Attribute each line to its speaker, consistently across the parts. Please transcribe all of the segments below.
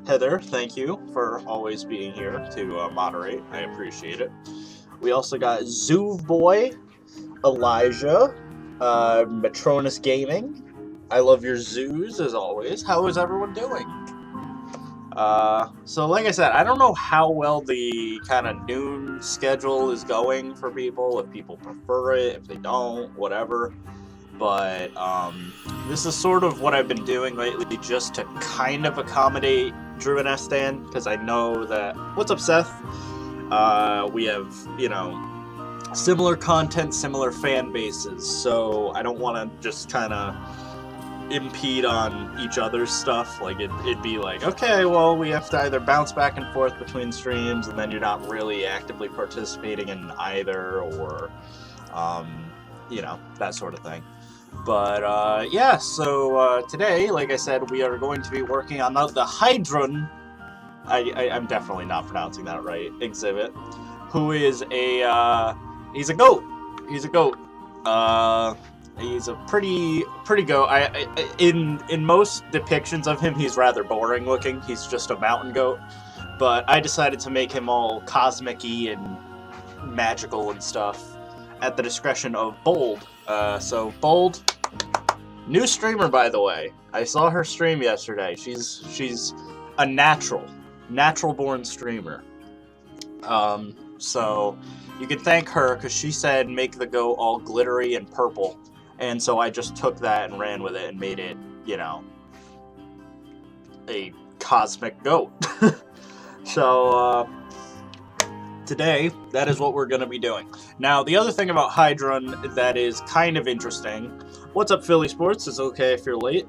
Speaker 1: Heather, thank you for always being here to moderate. I appreciate it. We also got Zoov Boy, Elijah, Metronus Gaming. I love your zoos as always. How is everyone doing? So like I said, I don't know how well the kind of noon schedule is going for people, if people prefer it, if they don't, whatever. But this is sort of what I've been doing lately just to kind of accommodate Drew and Stan, because I know that... What's up, Seth? We have, similar content, similar fan bases, so I don't want to just kind of impede on each other's stuff. Like, it'd be like, okay, well, we have to either bounce back and forth between streams, and then you're not really actively participating in either, or, that sort of thing. But, yeah, so today, like I said, we are going to be working on the Heidrun, I'm definitely not pronouncing that right, exhibit, who is he's a goat. He's a goat. He's a pretty goat. In most depictions of him, he's rather boring looking. He's just a mountain goat. But I decided to make him all cosmic-y and magical and stuff at the discretion of Bold. So Bold, new streamer, by the way. I saw her stream yesterday. She's a natural-born streamer. So you can thank her because she said make the goat all glittery and purple. And so I just took that and ran with it and made it, a cosmic goat. So, today, that is what we're going to be doing. Now, the other thing about Heidrun that is kind of interesting, what's up, Philly Sports? It's okay if you're late.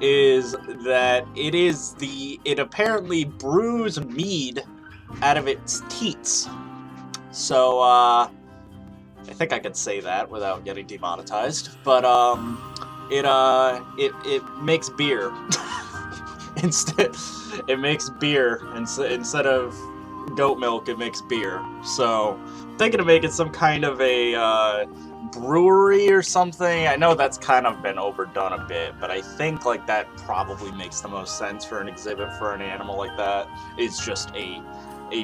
Speaker 1: Is that it apparently brews mead out of its teats. So, I think I could say that without getting demonetized, but it makes beer. It makes beer instead of goat milk. It makes beer. So I'm thinking of making some kind of a brewery or something. I know that's kind of been overdone a bit, but I think like that probably makes the most sense for an exhibit for an animal like that. It's just a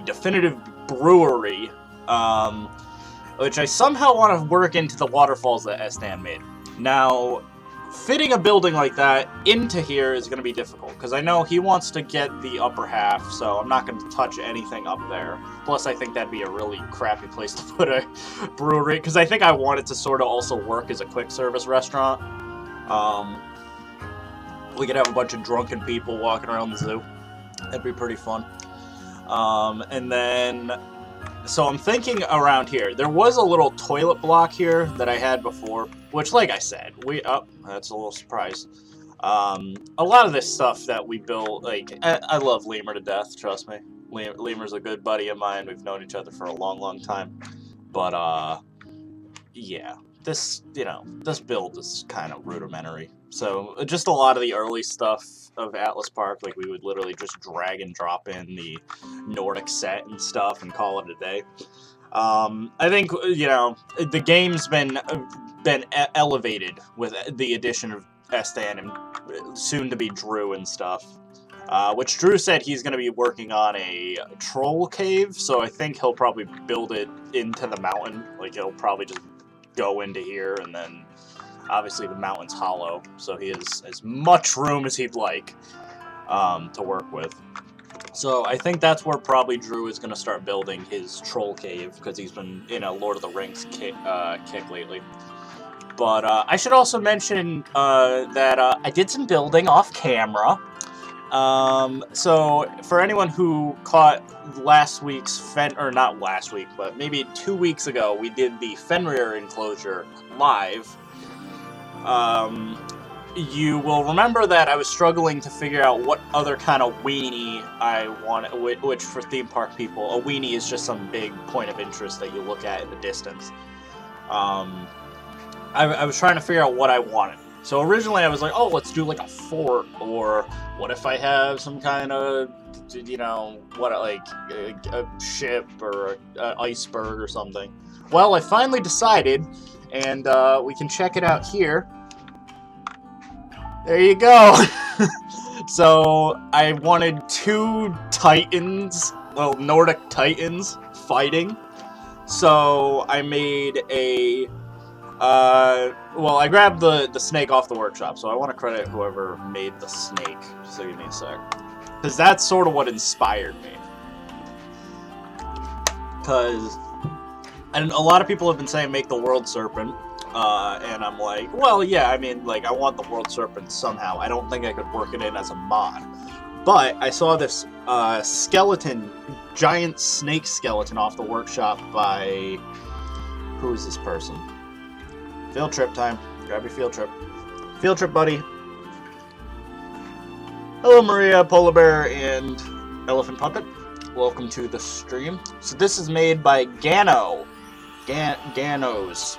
Speaker 1: definitive brewery. Which I somehow want to work into the waterfalls that Sdan made. Now, fitting a building like that into here is going to be difficult, because I know he wants to get the upper half, so I'm not going to touch anything up there. Plus, I think that'd be a really crappy place to put a brewery, because I think I want it to sort of also work as a quick service restaurant. We could have a bunch of drunken people walking around the zoo. That'd be pretty fun. And then... So I'm thinking around here. There was a little toilet block here that I had before, which, like I said, that's a little surprise. A lot of this stuff that we built, like, I love Lemur to death, trust me. Lemur's a good buddy of mine. We've known each other for a long, long time. But, yeah, this build is kind of rudimentary. So, just a lot of the early stuff of Atlas Park, like, we would literally just drag and drop in the Nordic set and stuff and call it a day. I think, the game's been elevated with the addition of Sdan and soon-to-be Drew and stuff. Which Drew said he's going to be working on a troll cave, so I think he'll probably build it into the mountain. Like, he'll probably just go into here, and then... Obviously, the mountain's hollow, so he has as much room as he'd like to work with. So I think that's where probably Drew is going to start building his troll cave, because he's been in a Lord of the Rings kick lately. But I should also mention that I did some building off camera. So for anyone who caught last week's not last week, but maybe 2 weeks ago, we did the Fenrir enclosure live. You will remember that I was struggling to figure out what other kind of weenie I wanted, which for theme park people, a weenie is just some big point of interest that you look at in the distance. I was trying to figure out what I wanted. So originally I was like, oh, let's do like a fort, or what if I have some kind of, like a ship or an iceberg or something. Well, I finally decided, and we can check it out here. There you go. So I wanted 2 titans, well, Nordic titans fighting. So I made a, well, I grabbed the snake off the workshop, so I want to credit whoever made the snake. So give me a sec. Because that's sort of what inspired me. Because a lot of people have been saying make the world serpent. And I'm like, well, yeah, I mean, like, I want the world serpent somehow. I don't think I could work it in as a mod. But I saw this skeleton, giant snake skeleton off the workshop by... Who is this person? Field trip time. Grab your field trip. Field trip, buddy. Hello, Maria, Polar Bear, and Elephant Puppet. Welcome to the stream. So this is made by Gano. Ganos.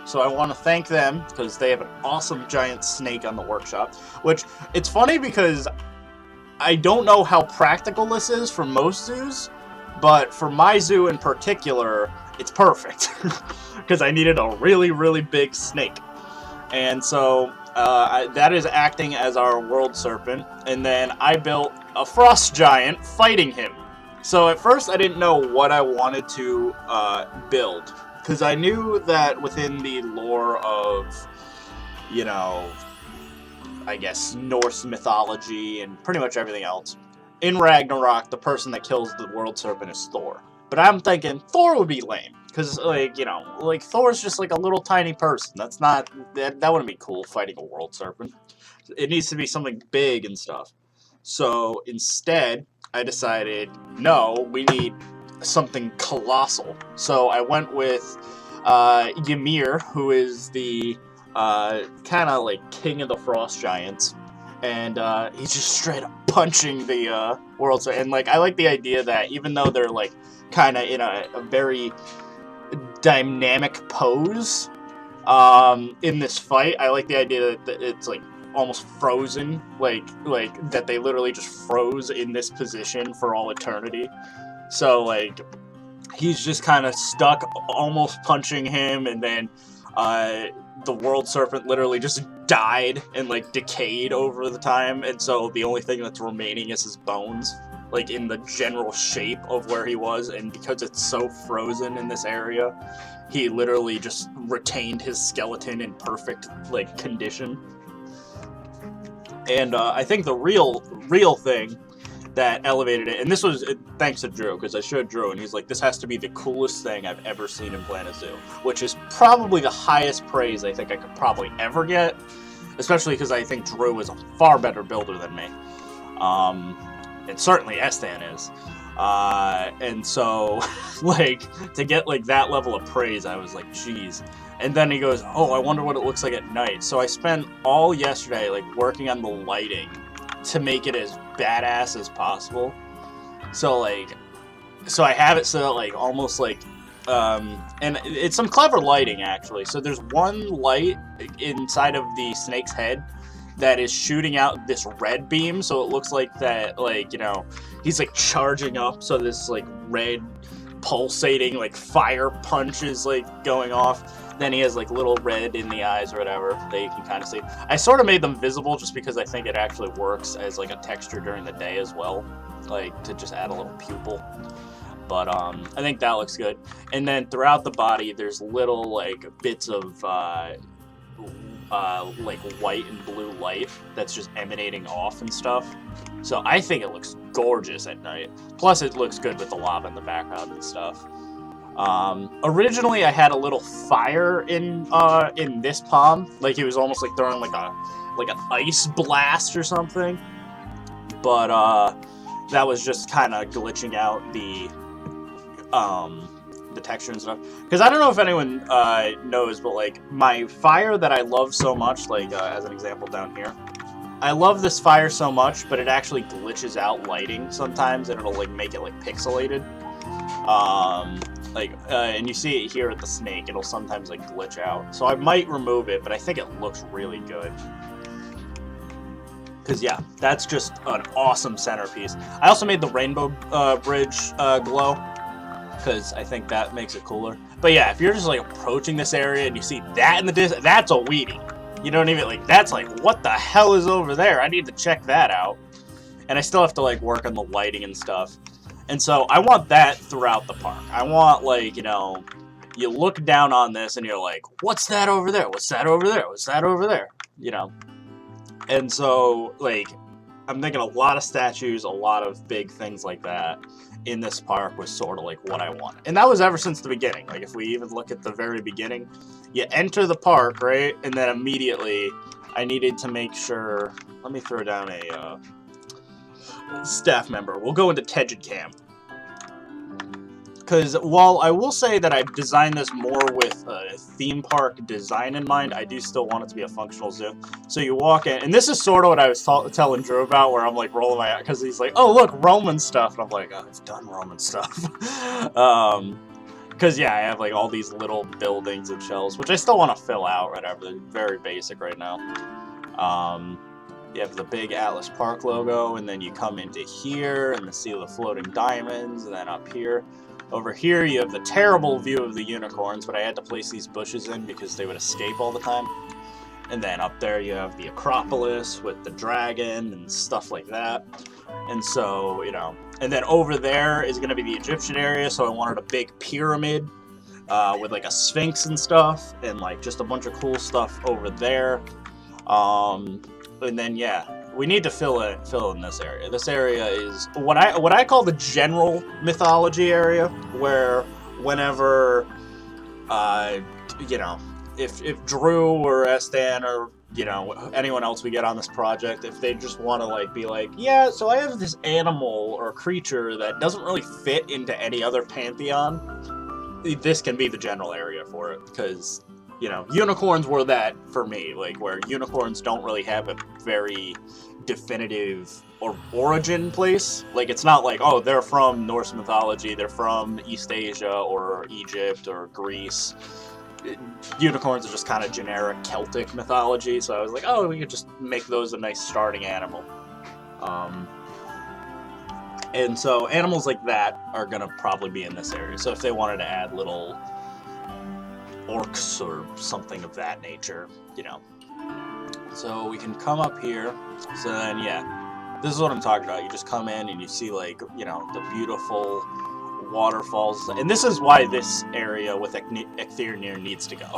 Speaker 1: So I want to thank them, because they have an awesome giant snake on the workshop. Which, it's funny because I don't know how practical this is for most zoos, but for my zoo in particular, it's perfect. Because I needed a really, really big snake. And so that is acting as our world serpent. And then I built a frost giant fighting him. So at first I didn't know what I wanted to build. Because I knew that within the lore of, you know, I guess Norse mythology and pretty much everything else, in Ragnarok, the person that kills the world serpent is Thor. But I'm thinking Thor would be lame. Because, like, you know, like, Thor's just like a little tiny person. That's not, that wouldn't be cool, fighting a world serpent. It needs to be something big and stuff. So instead, I decided, no, we need something colossal. So I went with Ymir, who is the kind of like king of the frost giants, and he's just straight up punching the world. So, and like, I like the idea that even though they're like kind of in a very dynamic pose in this fight, I like the idea that it's like almost frozen, like that they literally just froze in this position for all eternity. So, like, he's just kind of stuck, almost punching him, and then the world serpent literally just died and, like, decayed over the time, and so the only thing that's remaining is his bones, like, in the general shape of where he was, and because it's so frozen in this area, he literally just retained his skeleton in perfect, like, condition. And I think the real thing that elevated it, and this was thanks to Drew, because I showed Drew, and he's like, this has to be the coolest thing I've ever seen in Planet Zoo, which is probably the highest praise I think I could probably ever get, especially because I think Drew is a far better builder than me, and certainly Stan is, and so, like, to get, like, that level of praise, I was like, geez. And then he goes, oh, I wonder what it looks like at night. So I spent all yesterday, like, working on the lighting to make it as badass as possible. So, like, so I have it so that, like, almost like, and it's some clever lighting, actually. So there's one light inside of the snake's head that is shooting out this red beam, so it looks like that, like, you know, he's, like, charging up, so this, like, red pulsating, like, fire punch is, like, going off. Then he has, like, little red in the eyes or whatever that you can kind of see. I sort of made them visible just because I think it actually works as, like, a texture during the day as well, like, to just add a little pupil. But I think that looks good. And then throughout the body, there's little, like, bits of like, white and blue light that's just emanating off and stuff. So I think it looks gorgeous at night. Plus, it looks good with the lava in the background and stuff. Originally I had a little fire in this palm, like he was almost like throwing like an ice blast or something, but that was just kind of glitching out the texture and stuff. Because I don't know if anyone knows, but like my fire that I love so much, like as an example down here, I love this fire so much, but it actually glitches out lighting sometimes, and it'll like make it like pixelated. And you see it here at the snake, it'll sometimes like glitch out. So I might remove it, but I think it looks really good. Because yeah, that's just an awesome centerpiece. I also made the rainbow bridge glow, because I think that makes it cooler. But yeah, if you're just like approaching this area and you see that in the distance, that's a weedie. you don't even, like, that's like, what the hell is over there? I need to check that out. And I still have to, like, work on the lighting and stuff. And so I want that throughout the park. I want, like, you know, you look down on this and you're like, what's that over there? What's that over there? What's that over there? You know? And so, like, I'm thinking a lot of statues, a lot of big things like that in this park was sort of like what I wanted. And that was ever since the beginning. Like, if we even look at the very beginning, you enter the park, right? And then immediately I needed to make sure... Let me throw down a staff member. We'll go into Tegid Cam. Because while I will say that I've designed this more with a theme park design in mind, I do still want it to be a functional zoo. So you walk in, and this is sort of what I was telling Drew about, where I'm like rolling my eyes, because he's like, oh look, Roman stuff. And I'm like, oh, I've done Roman stuff. Because yeah, I have like all these little buildings and shells, which I still want to fill out, whatever. They're very basic right now. You have the big Atlas Park logo, and then you come into here and see the floating diamonds, and then up here. Over here, you have the terrible view of the unicorns, but I had to place these bushes in because they would escape all the time. And then up there, you have the Acropolis with the dragon and stuff like that. And so, you know, and then over there is going to be the Egyptian area, so I wanted a big pyramid with like a sphinx and stuff, and like just a bunch of cool stuff over there. And then, yeah. We need to fill in this area. This area is what I call the general mythology area, where whenever, you know, if Drew or Sdan or, you know, anyone else we get on this project, if they just want to like be like, yeah, so I have this animal or creature that doesn't really fit into any other pantheon, this can be the general area for it, because, you know, unicorns were that for me, like, where unicorns don't really have a very definitive or origin place. Like, it's not like, oh, they're from Norse mythology, they're from East Asia or Egypt or Greece. Unicorns are just kind of generic Celtic mythology, so I was like, oh, we could just make those a nice starting animal. And so animals like that are gonna probably be in this area. So if they wanted to add little orcs or something of that nature, you know. So we can come up here. So then, yeah, this is what I'm talking about. You just come in and you see, like, you know, the beautiful waterfalls. And this is why this area with Ecthyrnir needs to go.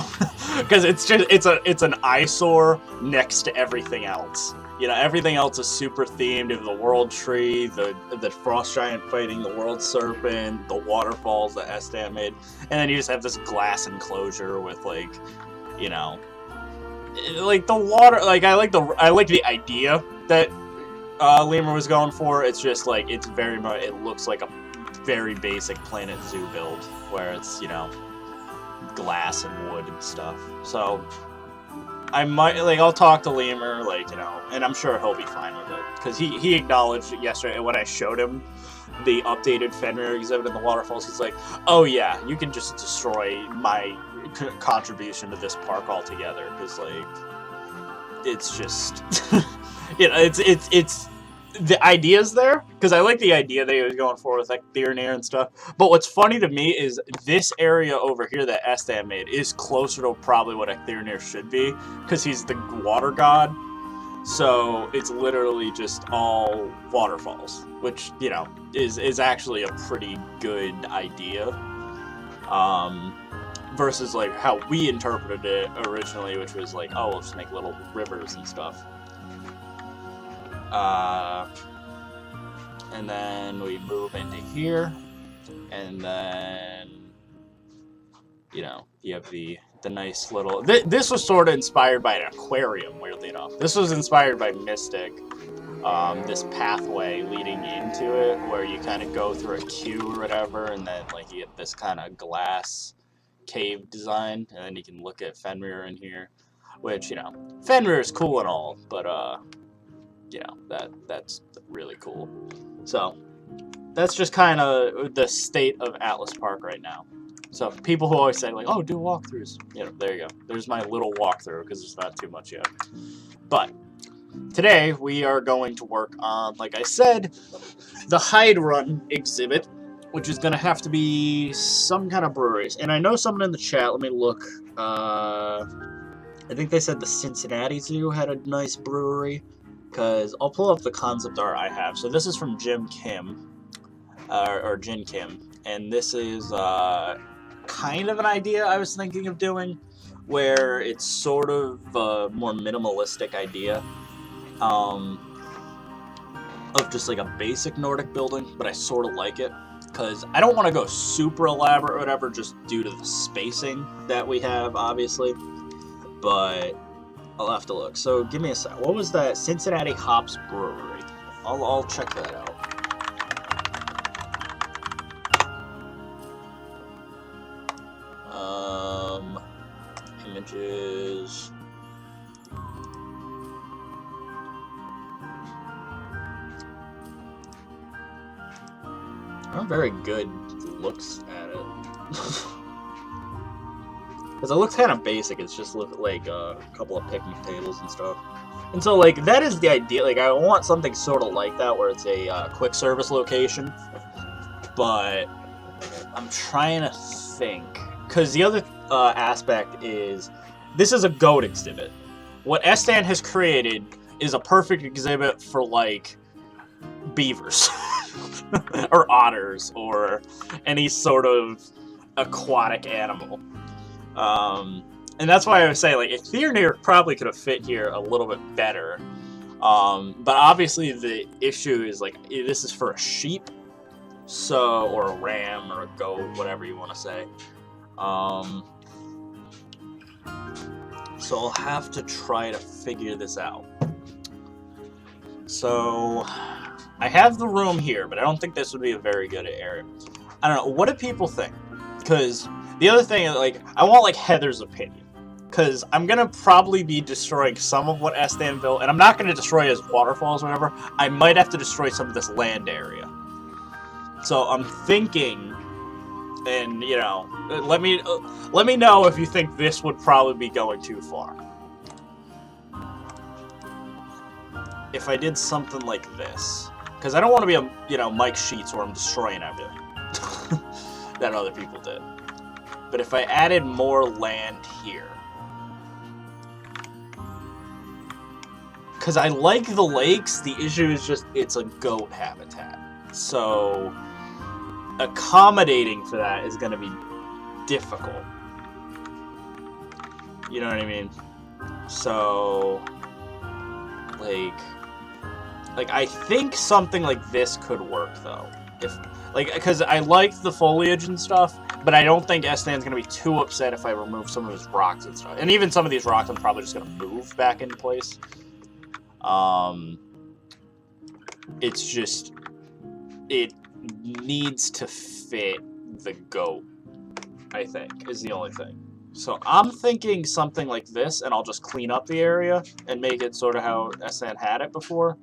Speaker 1: Because it's an eyesore next to everything else. You know, everything else is super themed. You have the world tree, the frost giant fighting the world serpent, the waterfalls that Sdan made, and then you just have this glass enclosure with, like, you know, like the water. Like, I like the idea that Lemur was going for. It's just like, it's very much, it looks like a very basic Planet Zoo build where it's, you know, glass and wood and stuff. So I might, like, I'll talk to Lemur, like, you know, and I'm sure he'll be fine with it, because he acknowledged yesterday when I showed him the updated Fenrir exhibit in the waterfalls. He's like, oh yeah, you can just destroy my contribution to this park altogether, because, like, it's just you know, it's the idea's there, because I like the idea that he was going for with, like, Ecthyrnir and stuff. But what's funny to me is this area over here that Sdan made is closer to probably what Ecthyrnir should be, because he's the water god. So it's literally just all waterfalls, which, you know, is actually a pretty good idea. Versus, like, how we interpreted it originally, which was like, oh, we'll just make little rivers and stuff. And then we move into here, and then, you know, you have the nice little... This was sort of inspired by an aquarium, weirdly enough. This was inspired by Mystic, this pathway leading into it, where you kind of go through a queue or whatever, and then, like, you get this kind of glass cave design, and then you can look at Fenrir in here, which, you know, Fenrir is cool and all, but, you know, that's really cool. So that's just kind of the state of Atlas Park right now. So people who always say, like, oh, do walkthroughs, you know, there you go. There's my little walkthrough, because there's not too much yet. But today we are going to work on, like I said, the Heidrun exhibit, which is going to have to be some kind of breweries. And I know someone in the chat, let me look. I think they said the Cincinnati Zoo had a nice brewery, because I'll pull up the concept art I have. So this is from Jim Kim, or Jin Kim, and this is kind of an idea I was thinking of doing, where it's sort of a more minimalistic idea of just like a basic Nordic building, but I sort of like it. Because I don't want to go super elaborate or whatever, just due to the spacing that we have, obviously. But I'll have to look. So give me a sec. What was that? Cincinnati Hops Brewery. I'll check that out. Images. Not very good looks at it. Because it looks kind of basic. It's just like a couple of picnic tables and stuff. And so, like, that is the idea. Like, I want something sort of like that, where it's a quick service location. But I'm trying to think. Because the other aspect is, this is a goat exhibit. What Sdan has created is a perfect exhibit for, like, beavers. Or otters, or any sort of aquatic animal. And that's why I was saying, like, a Theater probably could have fit here a little bit better. But obviously the issue is, like, this is for a sheep, so, or a ram, or a goat, whatever you want to say. So I'll have to try to figure this out. So I have the room here, but I don't think this would be a very good area. I don't know. What do people think? Because the other thing is, like, I want, like, Heather's opinion. Because I'm going to probably be destroying some of what Sdan built, and I'm not going to destroy his waterfalls or whatever. I might have to destroy some of this land area. So I'm thinking, and, you know, let me know if you think this would probably be going too far. If I did something like this. Because I don't want to be a, you know, Mike Sheets where I'm destroying everything that other people did. But if I added more land here. Because I like the lakes, the issue is just it's a goat habitat. So accommodating for that is going to be difficult. You know what I mean? So, like I think something like this could work, though. Because I like the foliage and stuff, but I don't think Sdan's going to be too upset if I remove some of his rocks and stuff. And even some of these rocks I'm probably just going to move back into place. It's just, it needs to fit the goat, I think, is the only thing. So I'm thinking something like this, and I'll just clean up the area and make it sort of how Sdan had it before.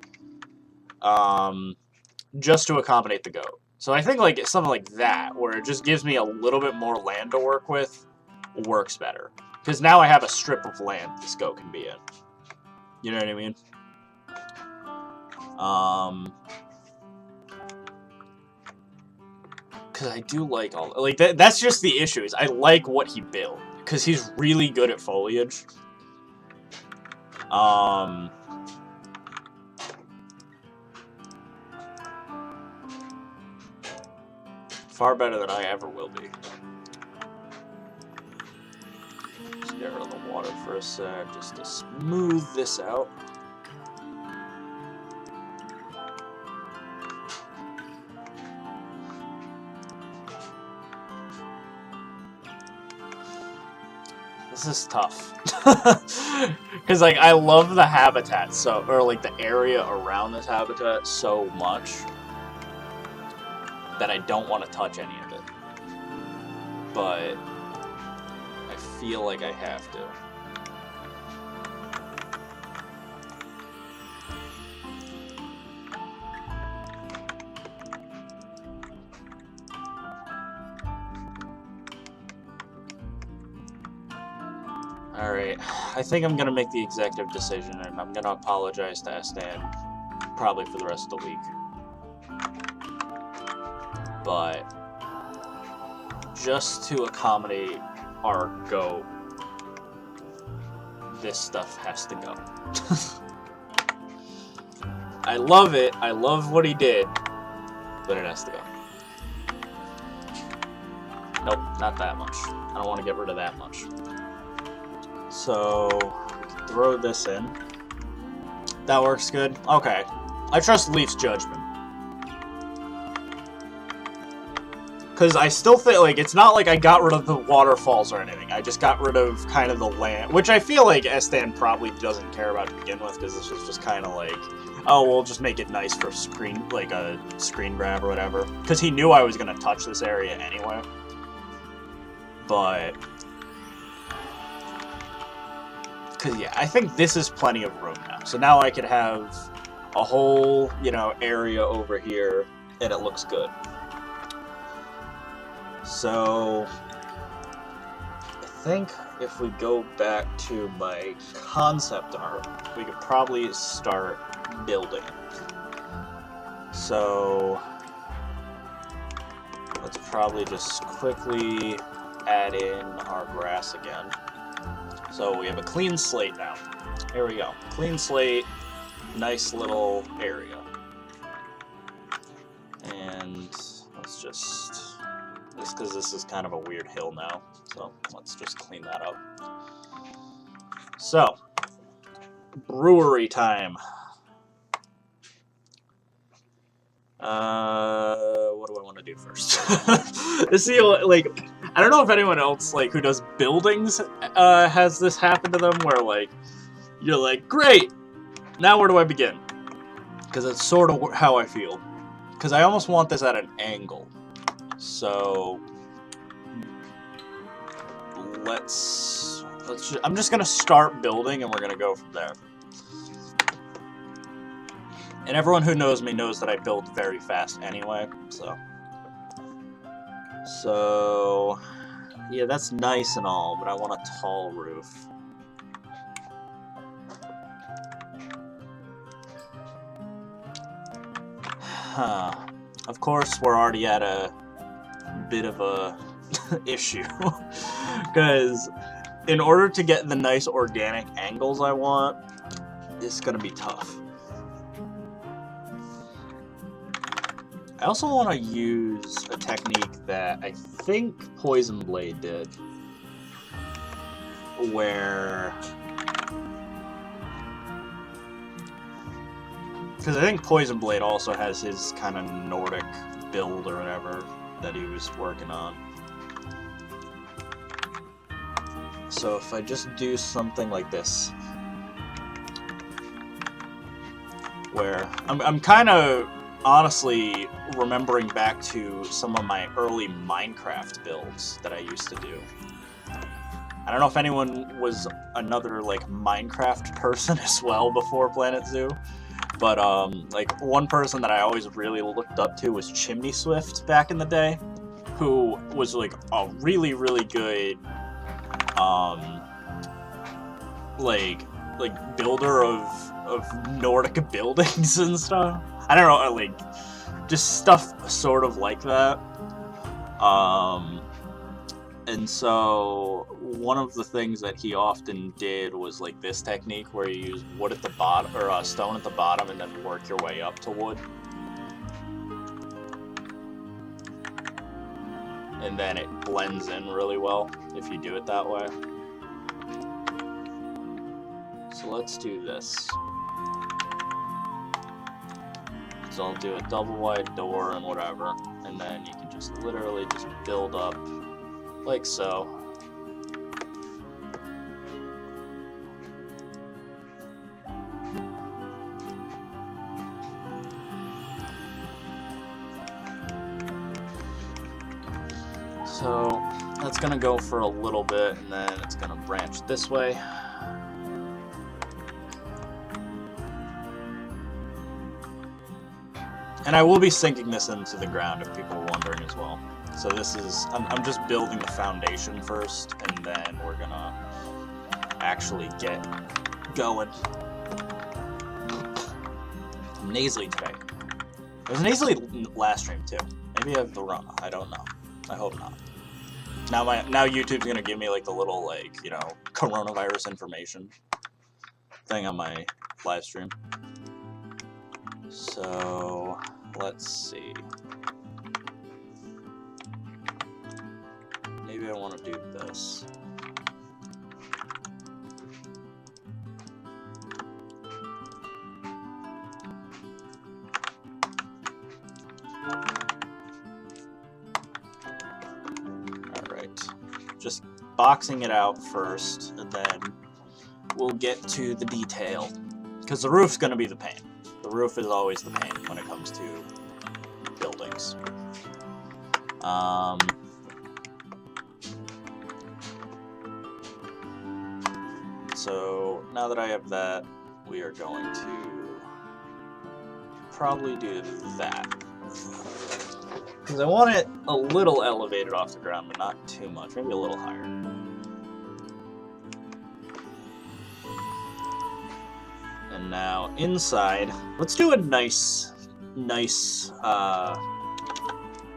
Speaker 1: Just to accommodate the goat. So I think like something like that, where it just gives me a little bit more land to work with, works better. Because now I have a strip of land this goat can be in. You know what I mean? Because I do like all... Like, that's just the issue, is I like what he built. Because he's really good at foliage. Far better than I ever will be. Just get rid of the water for a sec, just to smooth this out. This is tough. Because, like, I love the habitat, so, or, like, the area around this habitat so much that I don't want to touch any of it. But I feel like I have to. Alright, I think I'm going to make the executive decision, and I'm going to apologize to Sdan probably for the rest of the week. But just to accommodate our goat, this stuff has to go. I love it. I love what he did, but it has to go. Nope, not that much. I don't want to get rid of that much. So, throw this in. That works good. Okay. I trust Leaf's judgment. Because I still think, like, it's not like I got rid of the waterfalls or anything. I just got rid of kind of the land, which I feel like Sdan probably doesn't care about to begin with, because this was just kind of like, oh, we'll just make it nice for screen, like a screen grab or whatever. Because he knew I was going to touch this area anyway. But, because, yeah, I think this is plenty of room now. So now I could have a whole, you know, area over here, and it looks good. So, I think if we go back to my concept art, we could probably start building. So, let's probably just quickly add in our grass again. So we have a clean slate now. Here we go. Clean slate, nice little area. And let's just because this is kind of a weird hill now, so let's just clean that up. So, brewery time. What do I want to do first? See, like, I don't know if anyone else, like, who does buildings, has this happen to them, where, like, you're like, great, now where do I begin? Because it's sort of how I feel. Because I almost want this at an angle. So, I'm just gonna start building, and we're gonna go from there. And everyone who knows me knows that I build very fast anyway, so yeah, that's nice and all, but I want a tall roof. Of course, we're already at a bit of a issue, because in order to get the nice organic angles I want, it's gonna be tough. I also want to use a technique that I think Poison Blade did, where, because I think Poison Blade also has his kind of Nordic build or whatever that he was working on. So if I just do something like this, where I'm kind of honestly remembering back to some of my early Minecraft builds that I used to do. I don't know if anyone was another like Minecraft person as well before Planet Zoo, but like one person that I always really looked up to was Chimney Swift back in the day, who was like a really good like builder of Nordic buildings and stuff. I don't know, like just stuff sort of like that. And so one of the things that he often did was like this technique where you use wood at the bottom, or stone at the bottom, and then work your way up to wood. And then it blends in really well if you do it that way. So let's do this. So I'll do a double wide door and whatever, and then you can just literally just build up like so. So that's gonna go for a little bit, and then it's gonna branch this way. And I will be sinking this into the ground if people are wondering as well. So this is, I'm just building the foundation first, and then we're gonna actually get going. I'm nasally today. I was nasally last stream too. Maybe I have the Rona, I don't know. I hope not. Now YouTube's gonna give me like the little, like, you know, coronavirus information. thing on my live stream. So let's see. Maybe I want to do this. Just boxing it out first, and then we'll get to the detail. Because the roof's going to be the pain. The roof is always the pain when it comes to buildings. So now that I have that, we are going to probably do that. Because I want it a little elevated off the ground, but not too much. Maybe a little higher. And now inside, let's do a nice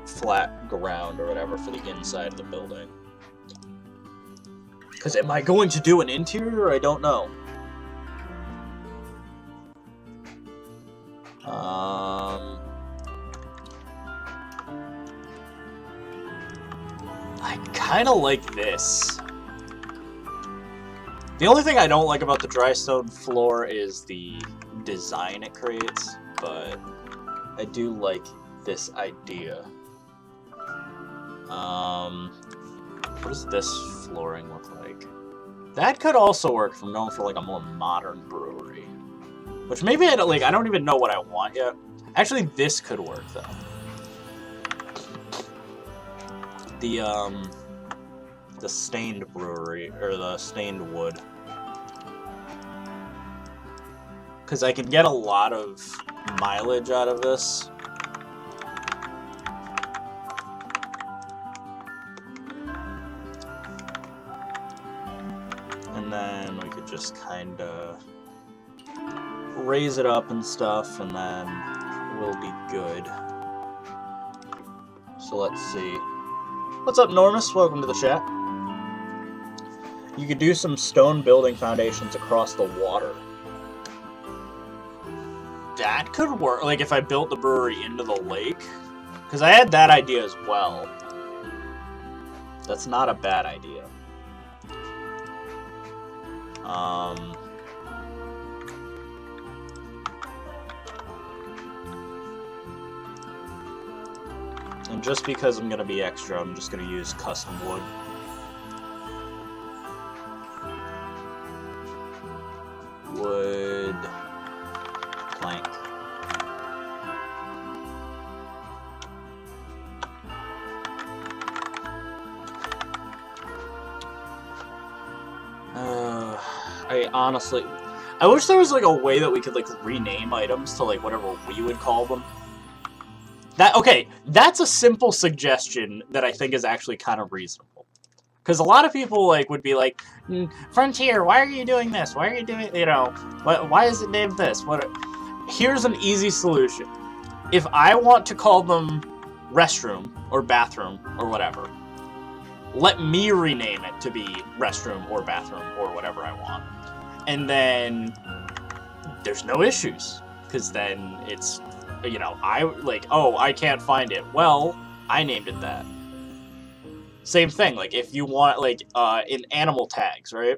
Speaker 1: flat ground or whatever for the inside of the building. Because am I going to do an interior? I don't know. I kind of like this. The only thing I don't like about the dry stone floor is the design it creates, but I do like this idea. What does this flooring look like? That could also work if I'm going for like a more modern brewery. Which maybe I don't even know what I want yet. Actually, this could work though. The stained brewery, or the stained wood. Because I can get a lot of mileage out of this. And then we could just kind of raise it up and stuff, and then we'll be good. So let's see. What's up, Normus? Welcome to the chat. You could do some stone building foundations across the water. That could work. Like if I built the brewery into the lake. Because I had that idea as well. That's not a bad idea. And just because I'm going to be extra, I'm just going to use custom wood. Wood. Plank. I wish there was like a way that we could like rename items to like whatever we would call them. That's a simple suggestion that I think is actually kind of reasonable. Because a lot of people like would be like, Frontier, why are you doing this? Why are you doing, why is it named this? Here's an easy solution. If I want to call them restroom or bathroom or whatever, let me rename it to be restroom or bathroom or whatever I want. And then there's no issues. Because then it's, I can't find it. Well, I named it that. Same thing, like, if you want, in animal tags, right?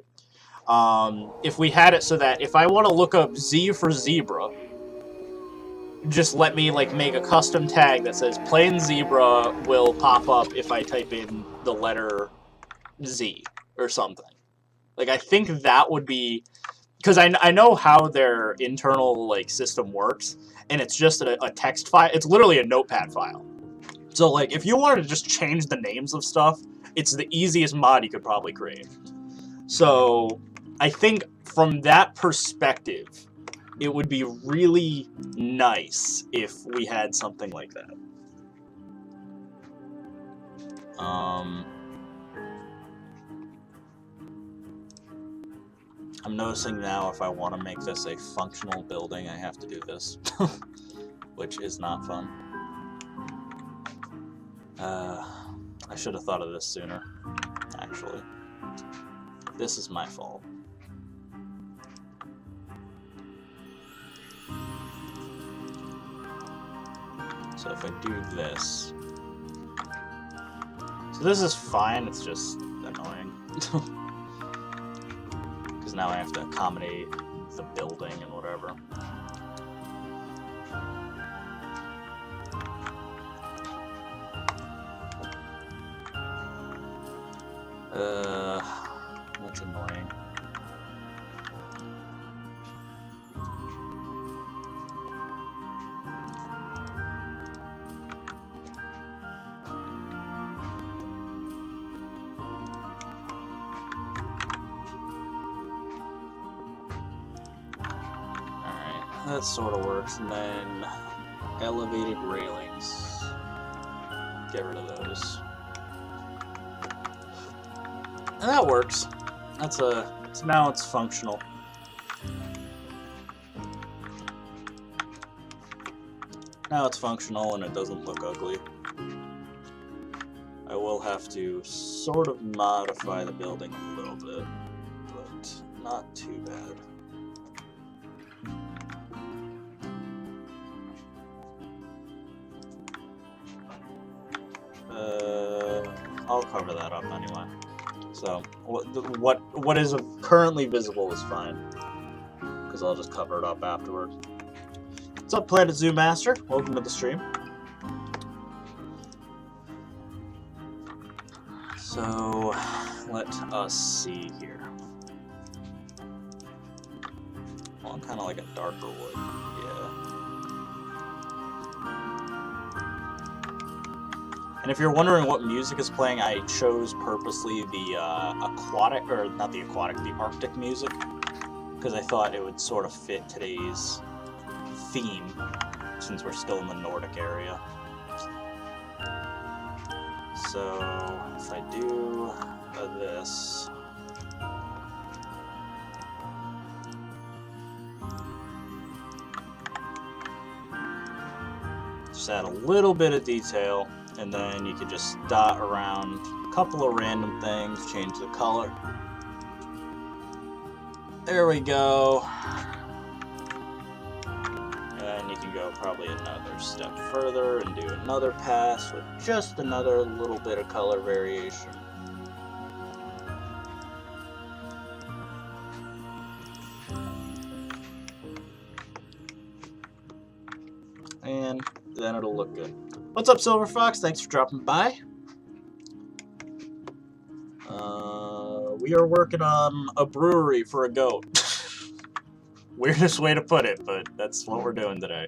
Speaker 1: If we had it so that if I want to look up Z for zebra, just let me, make a custom tag that says plain zebra will pop up if I type in the letter Z or something. I think that would be... Because I know how their internal, system works, and it's just a text file. It's literally a notepad file. So, if you wanted to just change the names of stuff, it's the easiest mod you could probably create. So, I think from that perspective, it would be really nice if we had something like that. I'm noticing now if I want to make this a functional building, I have to do this. Which is not fun. I should have thought of this sooner, actually. This is my fault. So if I do this... So this is fine, it's just annoying. Because now I have to accommodate the building and whatever. That's annoying. Alright, that sort of works, and then elevated railings. Get rid of those. And that works. So now it's functional. Now it's functional and it doesn't look ugly. I will have to sort of modify the building a little bit, but not too bad. I'll cover that up anyway. So what is currently visible is fine, because I'll just cover it up afterwards. What's up, Planet Zoo Master? Welcome to the stream. So let us see here. Well, I'm kind of like a darker wood. Yeah. And if you're wondering what music is playing, I chose purposely the the Arctic music, because I thought it would sort of fit today's theme, since we're still in the Nordic area. So if I do this, just add a little bit of detail. And then you can just dot around a couple of random things, change the color. There we go. And you can go probably another step further and do another pass with just another little bit of color variation. And then it'll look good. What's up, Silver Fox? Thanks for dropping by. We are working on a brewery for a goat. Weirdest way to put it, but that's what we're doing today.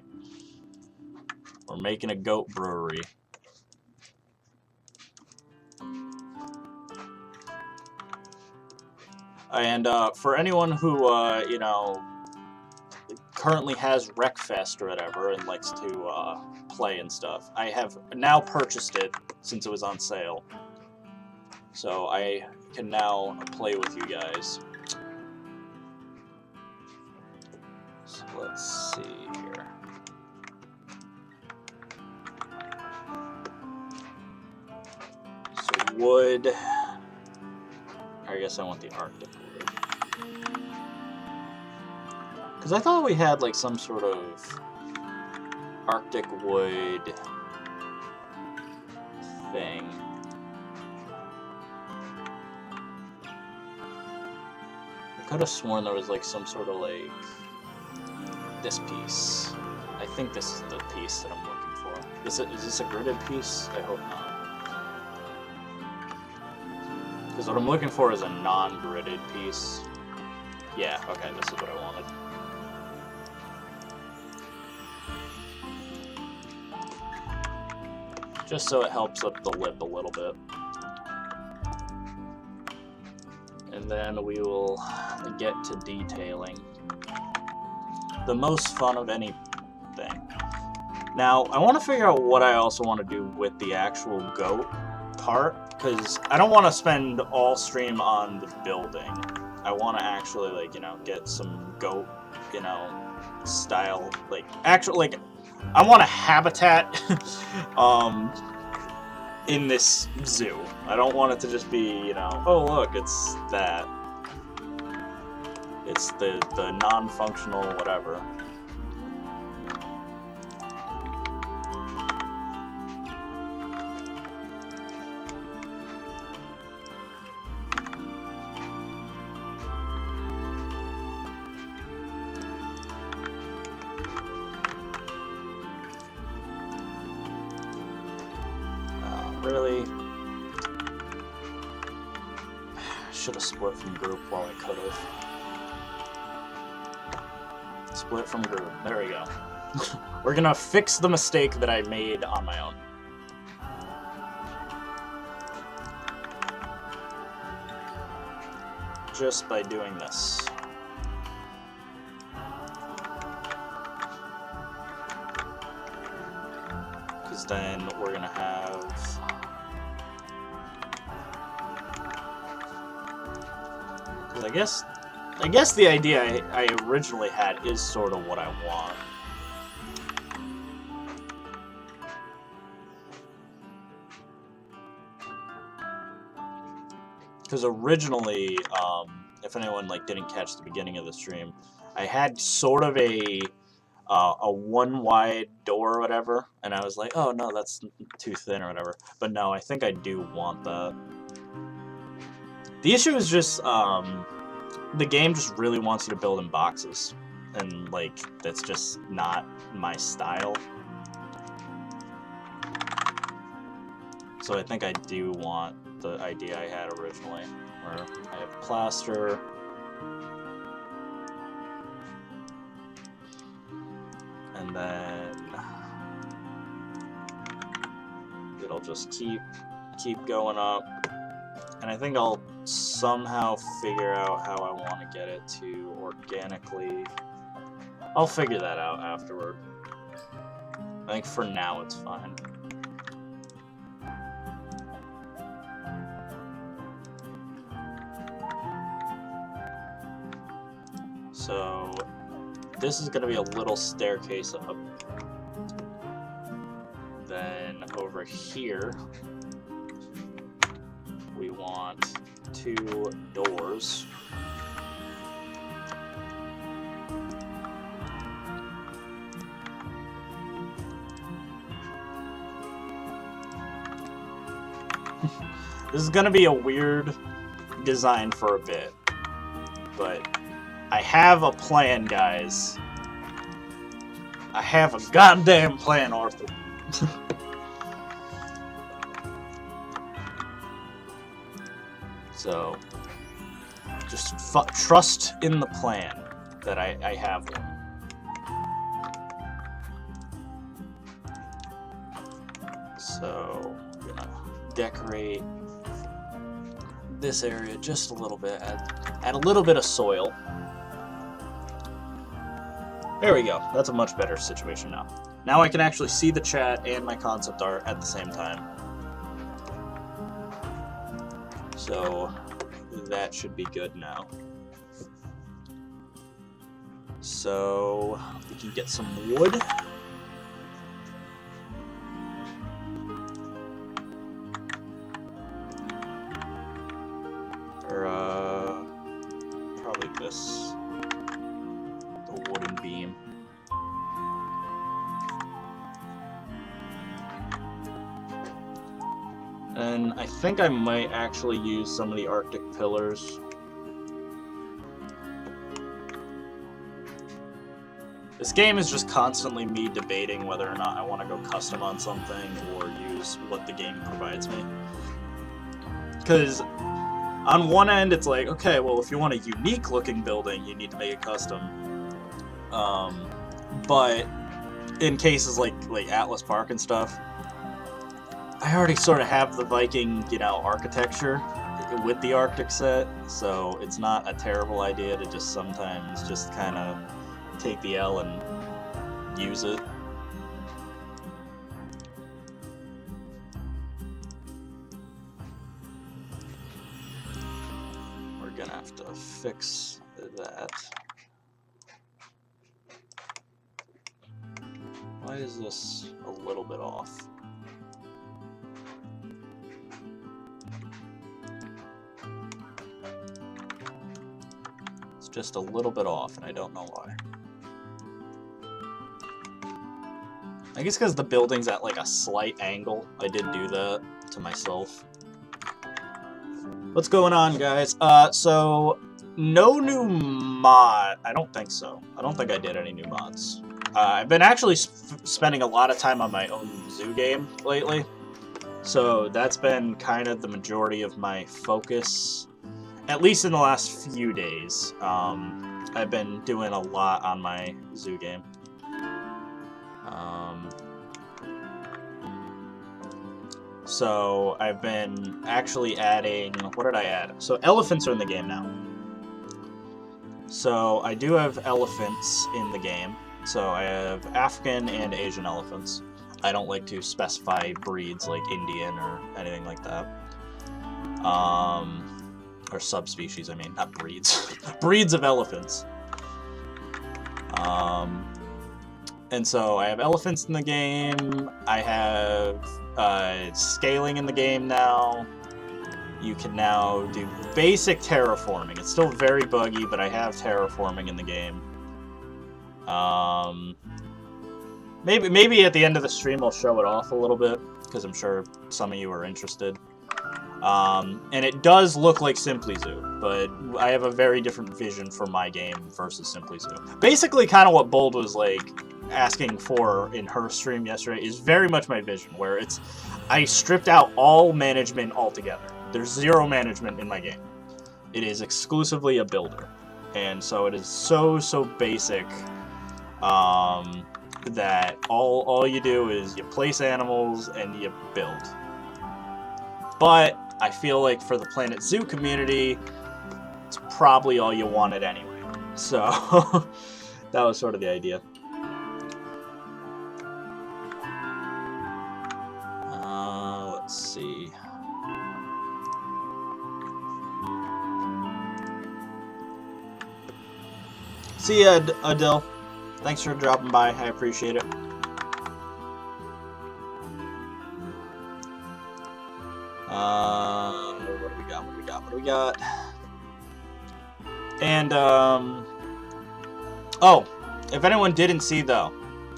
Speaker 1: We're making a goat brewery. And for anyone who, you know, currently has Wreckfest or whatever and likes to play and stuff, I have now purchased it since it was on sale, so I can now play with you guys. So let's see here. So wood, I guess I want the Arctic wood, because I thought we had like some sort of Arctic wood thing. I could have sworn there was like some sort of like this piece. I think this is the piece that I'm looking for. Is this a gridded piece? I hope not. Because what I'm looking for is a non-gridded piece. Yeah, okay, this is what I wanted. Just so it helps up the lip a little bit. And then we will get to detailing. The most fun of anything. Now, I want to figure out what I also want to do with the actual goat part, because I don't want to spend all stream on the building. I want to actually, like, you know, get some goat, you know, style, like, actual, like, I want a habitat in this zoo. I don't want it to just be, you know, oh look, it's that. It's the non-functional whatever. Really? Should have split from group while I could have. Split from group. There we go. We're gonna fix the mistake that I made on my own. Just by doing this. Because then we're gonna have... Because I guess the idea I originally had is sort of what I want. Because originally, if anyone like didn't catch the beginning of the stream, I had sort of a one wide door or whatever, and I was like, oh no, that's too thin or whatever. But no, I think I do want that. The issue is just the game just really wants you to build in boxes, and like that's just not my style. So I think I do want the idea I had originally, where I have plaster, and then it'll just keep going up, and I think I'll somehow figure out how I want to get it to organically. I'll figure that out afterward. I think for now it's fine. So this is going to be a little staircase up. Then over here, we want 2 doors. This is going to be a weird design for a bit, but I have a plan, guys. I have a goddamn plan, Arthur. So, just trust in the plan that I have one. So, I'm gonna decorate this area just a little bit, add a little bit of soil. There we go. That's a much better situation now. Now I can actually see the chat and my concept art at the same time. So that should be good now. So we can get some wood. Or probably this. The wooden beam. And I think I might actually use some of the Arctic pillars. This game is just constantly me debating whether or not I want to go custom on something or use what the game provides me. Because on one end it's like, okay, well if you want a unique looking building, you need to make it custom. But in cases like Atlas Park and stuff, I already sort of have the Viking, architecture with the Arctic set, so it's not a terrible idea to just sometimes just kind of take the L and use it. We're gonna have to fix that. Why is this a little bit off? It's just a little bit off, and I don't know why. I guess because the building's at like a slight angle. I did do that to myself. What's going on, guys? So no new mod. I don't think so. I don't think I did any new mods. I've been actually spending a lot of time on my own zoo game lately. So that's been kind of the majority of my focus, at least in the last few days. I've been doing a lot on my zoo game. So I've been actually adding, what did I add? So elephants are in the game now. So I do have elephants in the game. So I have African and Asian elephants. I don't like to specify breeds like Indian or anything like that. Or subspecies, I mean, not breeds. Breeds of elephants. And so I have elephants in the game. I have scaling in the game now. You can now do basic terraforming. It's still very buggy, but I have terraforming in the game. Maybe at the end of the stream I'll show it off a little bit, because I'm sure some of you are interested. And it does look like Simply Zoo, but I have a very different vision for my game versus Simply Zoo. Basically, kind of what Bold was like asking for in her stream yesterday is very much my vision, where I stripped out all management altogether. There's zero management in my game. It is exclusively a builder, and so it is so basic that all you do is you place animals and you build. But I feel like for the Planet Zoo community, it's probably all you wanted anyway. So that was sort of the idea. Let's see. See ya, Adil. Thanks for dropping by. I appreciate it. What do we got? And, oh, if anyone didn't see, though,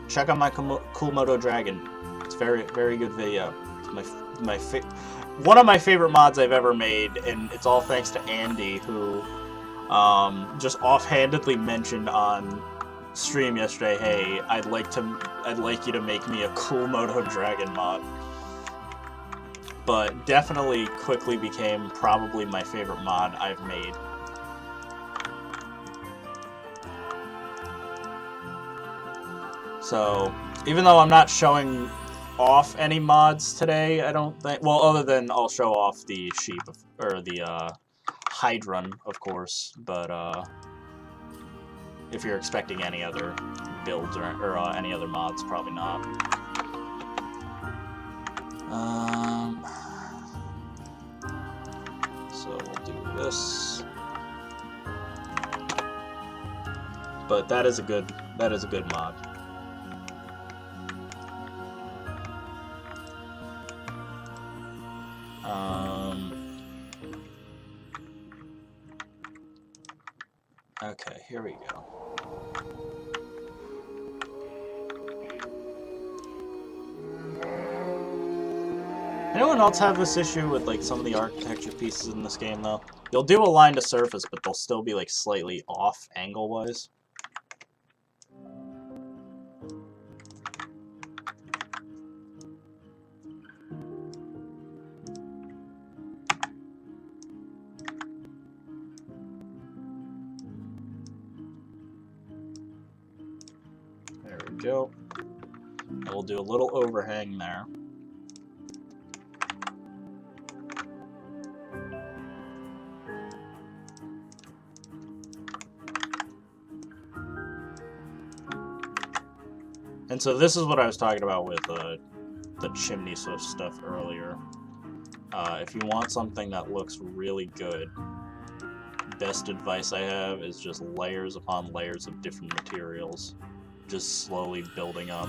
Speaker 1: check out my Coolmodo Dragon. It's very good video. It's one of my favorite mods I've ever made, and it's all thanks to Andy, who just offhandedly mentioned on stream yesterday, hey, I'd like you to make me a Coolmodo Dragon mod. But definitely quickly became probably my favorite mod I've made. So, even though I'm not showing off any mods today, I don't think, well, other than I'll show off the sheep, or the Heidrun, of course, but if you're expecting any other builds or any other mods, probably not. So we'll do this. But that is a good mod. Okay, here we go. Anyone else have this issue with like some of the architecture pieces in this game though? You'll do a line to surface, but they'll still be like slightly off angle-wise. There we go. And we'll do a little overhang there. And so this is what I was talking about with the chimney swift stuff earlier. If you want something that looks really good, best advice I have is just layers upon layers of different materials, just slowly building up.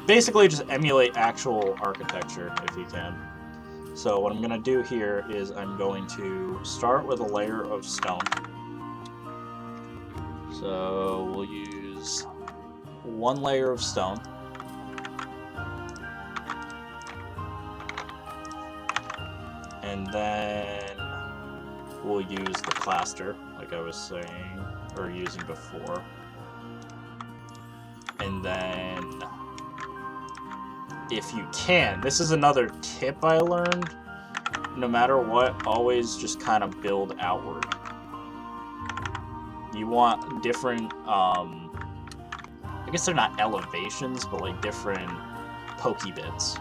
Speaker 1: Basically just emulate actual architecture if you can. So what I'm going to do here is I'm going to start with a layer of stone. So we'll use one layer of stone. And then we'll use the plaster, like I was saying, or using before. And then if you can, this is another tip I learned. No matter what, always just kind of build outward. You want different, I guess they're not elevations, but like different pokey bits.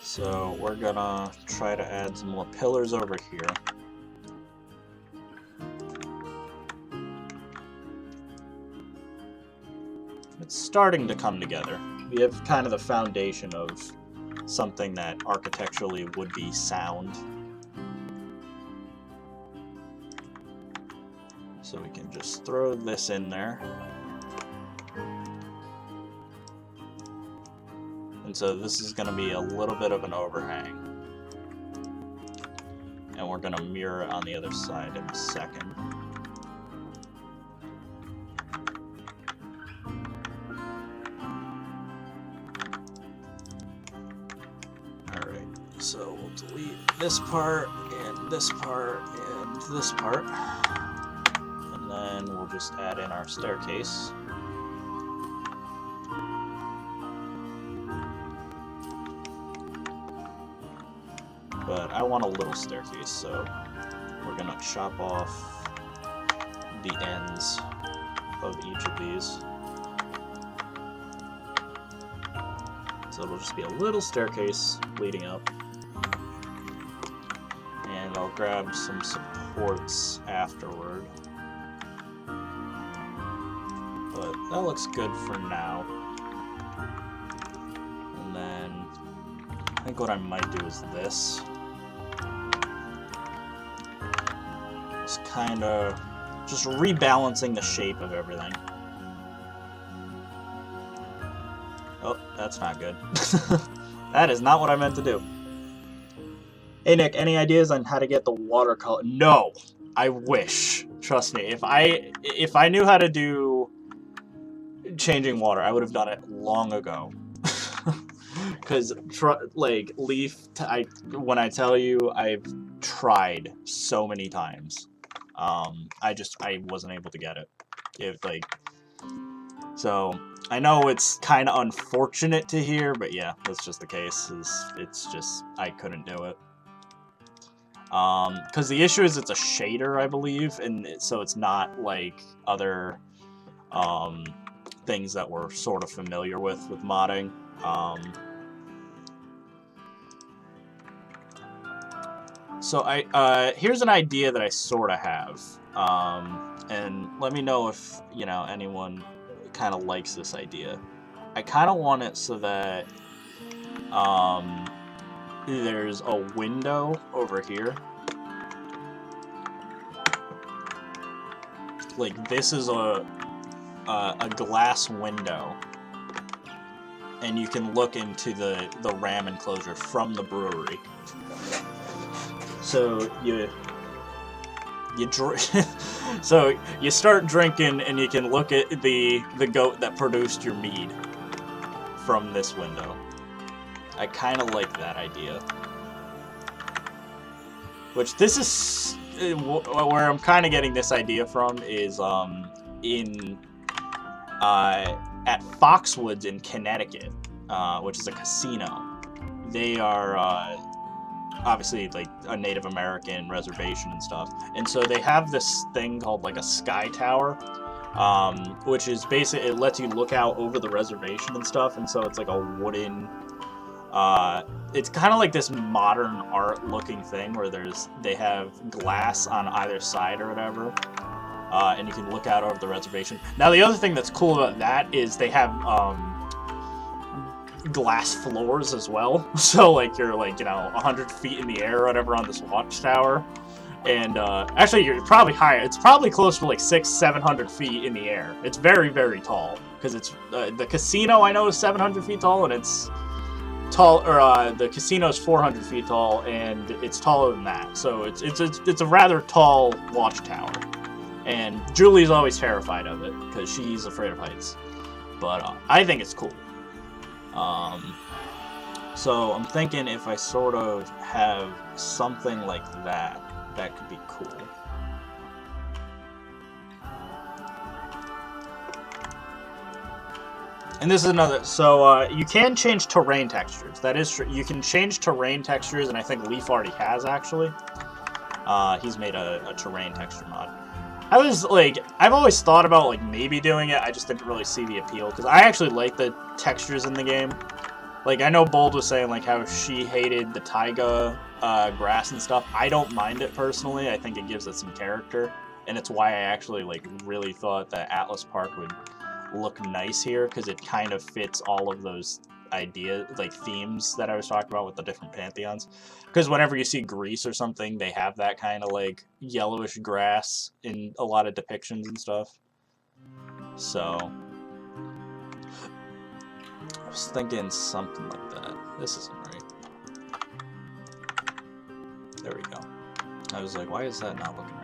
Speaker 1: So we're gonna try to add some more pillars over here. It's starting to come together. We have kind of the foundation of something that architecturally would be sound. So we can just throw this in there. And so this is going to be a little bit of an overhang. And we're going to mirror it on the other side in a second. So we'll delete this part, and this part, and this part. And then we'll just add in our staircase. But I want a little staircase, so we're gonna chop off the ends of each of these. So it'll just be a little staircase leading up. And I'll grab some supports afterward. But that looks good for now. And then I think what I might do is this. Just kind of just rebalancing the shape of everything. Oh, that's not good. That is not what I meant to do. Hey Nick, any ideas on how to get the watercolor? No, I wish. Trust me, if I knew how to do changing water, I would have done it long ago. Because like Leaf, when I tell you, I've tried so many times. I wasn't able to get it. So I know it's kind of unfortunate to hear, but yeah, that's just the case. It's just I couldn't do it. Because the issue is it's a shader, I believe, and so it's not like other things that we're sort of familiar with modding. So here's an idea that I sort of have, and let me know if anyone kind of likes this idea. I kind of want it so that there's a window over here. Like this is a glass window, and you can look into the ram enclosure from the brewery. So so you start drinking, and you can look at the goat that produced your mead from this window. I kind of like that idea. Which this is where I'm kind of getting this idea from is at Foxwoods in Connecticut, which is a casino. They are obviously like a Native American reservation and stuff, and so they have this thing called like a sky tower, which is basically, it lets you look out over the reservation and stuff, and so it's like a wooden, it's kind of like this modern art looking thing where they have glass on either side or whatever, and you can look out over the reservation. Now the other thing that's cool about that is they have glass floors as well, so like you're like 100 feet in the air or whatever on this watchtower, and actually you're probably higher. It's probably close to like 600-700 feet in the air. It's very, very tall, because it's the casino I know is 700 feet tall, and it's tall, or the casino is 400 feet tall, and it's taller than that. So it's a rather tall watchtower, and Julie's always terrified of it because she's afraid of heights, but I think it's cool. So I'm thinking if I sort of have something like that, that could be cool. And this is another, so you can change terrain textures. That is true. You can change terrain textures, and I think Leaf already has, actually. He's made a terrain texture mod. I was, like, I've always thought about, like, maybe doing it. I just didn't really see the appeal, because I actually like the textures in the game. Like, I know Bold was saying, like, how she hated the taiga grass and stuff. I don't mind it, personally. I think it gives it some character, and it's why I actually, like, really thought that Atlas Park would look nice here, because it kind of fits all of those ideas, like themes that I was talking about with the different pantheons. Because whenever you see Greece or something, they have that kind of like yellowish grass in a lot of depictions and stuff. So I was thinking something like that. This isn't right. There we go. I was like, why is that not looking right?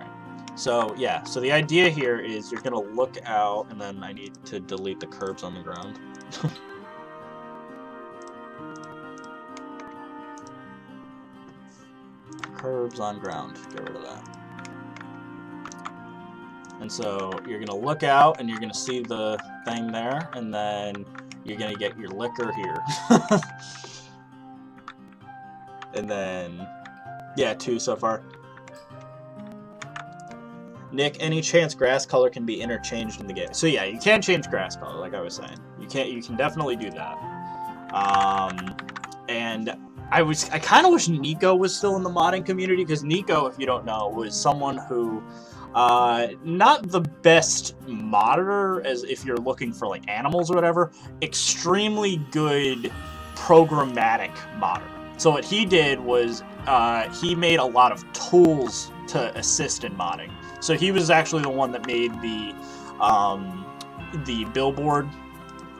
Speaker 1: So, yeah, so the idea here is you're going to look out, and then I need to delete the curbs on the ground. Curbs on ground, get rid of that. And so you're going to look out, and you're going to see the thing there, and then you're going to get your liquor here. And then, yeah, 2 so far. Nick, any chance grass color can be interchanged in the game? So yeah, you can change grass color, like I was saying. You can definitely do that. And I kind of wish Nico was still in the modding community, because Nico, if you don't know, was someone who, not the best modder, as if you're looking for like animals or whatever, extremely good programmatic modder. So what he did was, he made a lot of tools to assist in modding. So he was actually the one that made the billboard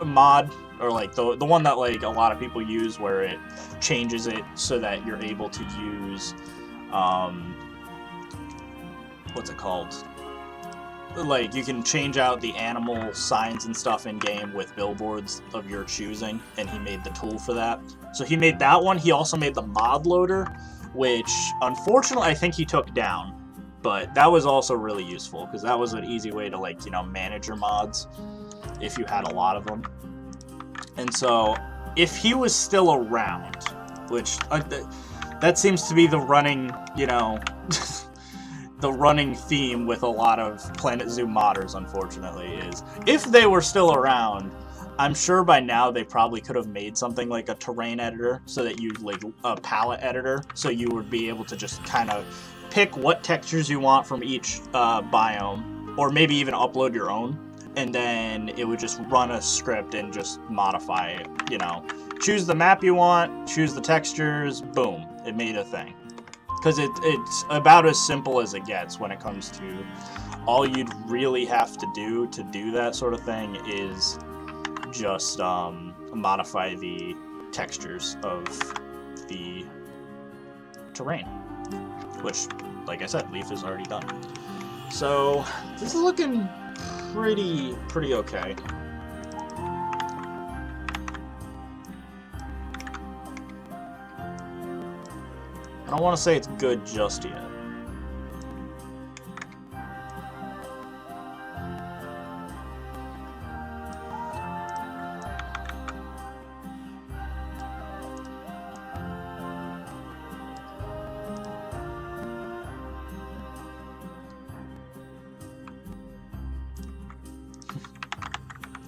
Speaker 1: mod, or like the one that like a lot of people use, where it changes it so that you're able to use what's it called? Like you can change out the animal signs and stuff in game with billboards of your choosing, and he made the tool for that. So he made that one. He also made the mod loader, which unfortunately I think he took down. But that was also really useful, because that was an easy way to, like, you know, manage your mods if you had a lot of them. And so, if he was still around, which that seems to be the running, you know, the running theme with a lot of Planet Zoo modders, unfortunately, is if they were still around, I'm sure by now they probably could have made something like a terrain editor, so that you, like, a palette editor, so you would be able to just kind of pick what textures you want from each biome, or maybe even upload your own, and then it would just run a script and just modify it, you know. Choose the map you want, choose the textures, boom, it made a thing. Because it's about as simple as it gets when it comes to all you'd really have to do that sort of thing is just modify the textures of the terrain. Which, like I said, Leaf is already done. So, this is looking pretty okay. I don't want to say it's good just yet.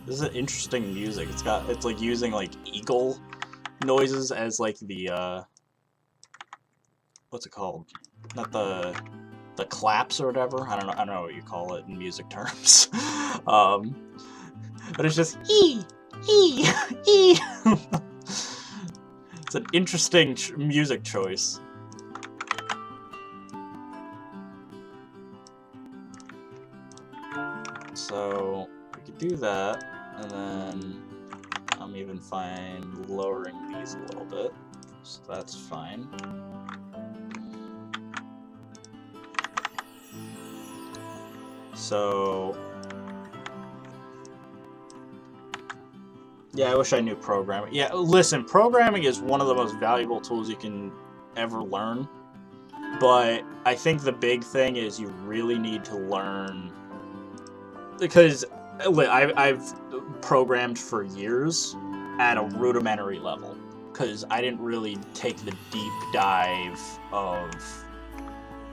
Speaker 1: This is interesting music. It's like using like eagle noises as like the what's it called? Not the claps or whatever. I don't know what you call it in music terms. But it's just ee. It's an interesting music choice. So we could do that, and then I'm even fine lowering these a little bit, so that's fine. So yeah, I wish I knew programming. Yeah, listen, programming is one of the most valuable tools you can ever learn, But I think the big thing is you really need to learn, because I've programmed for years at a rudimentary level, because I didn't really take the deep dive of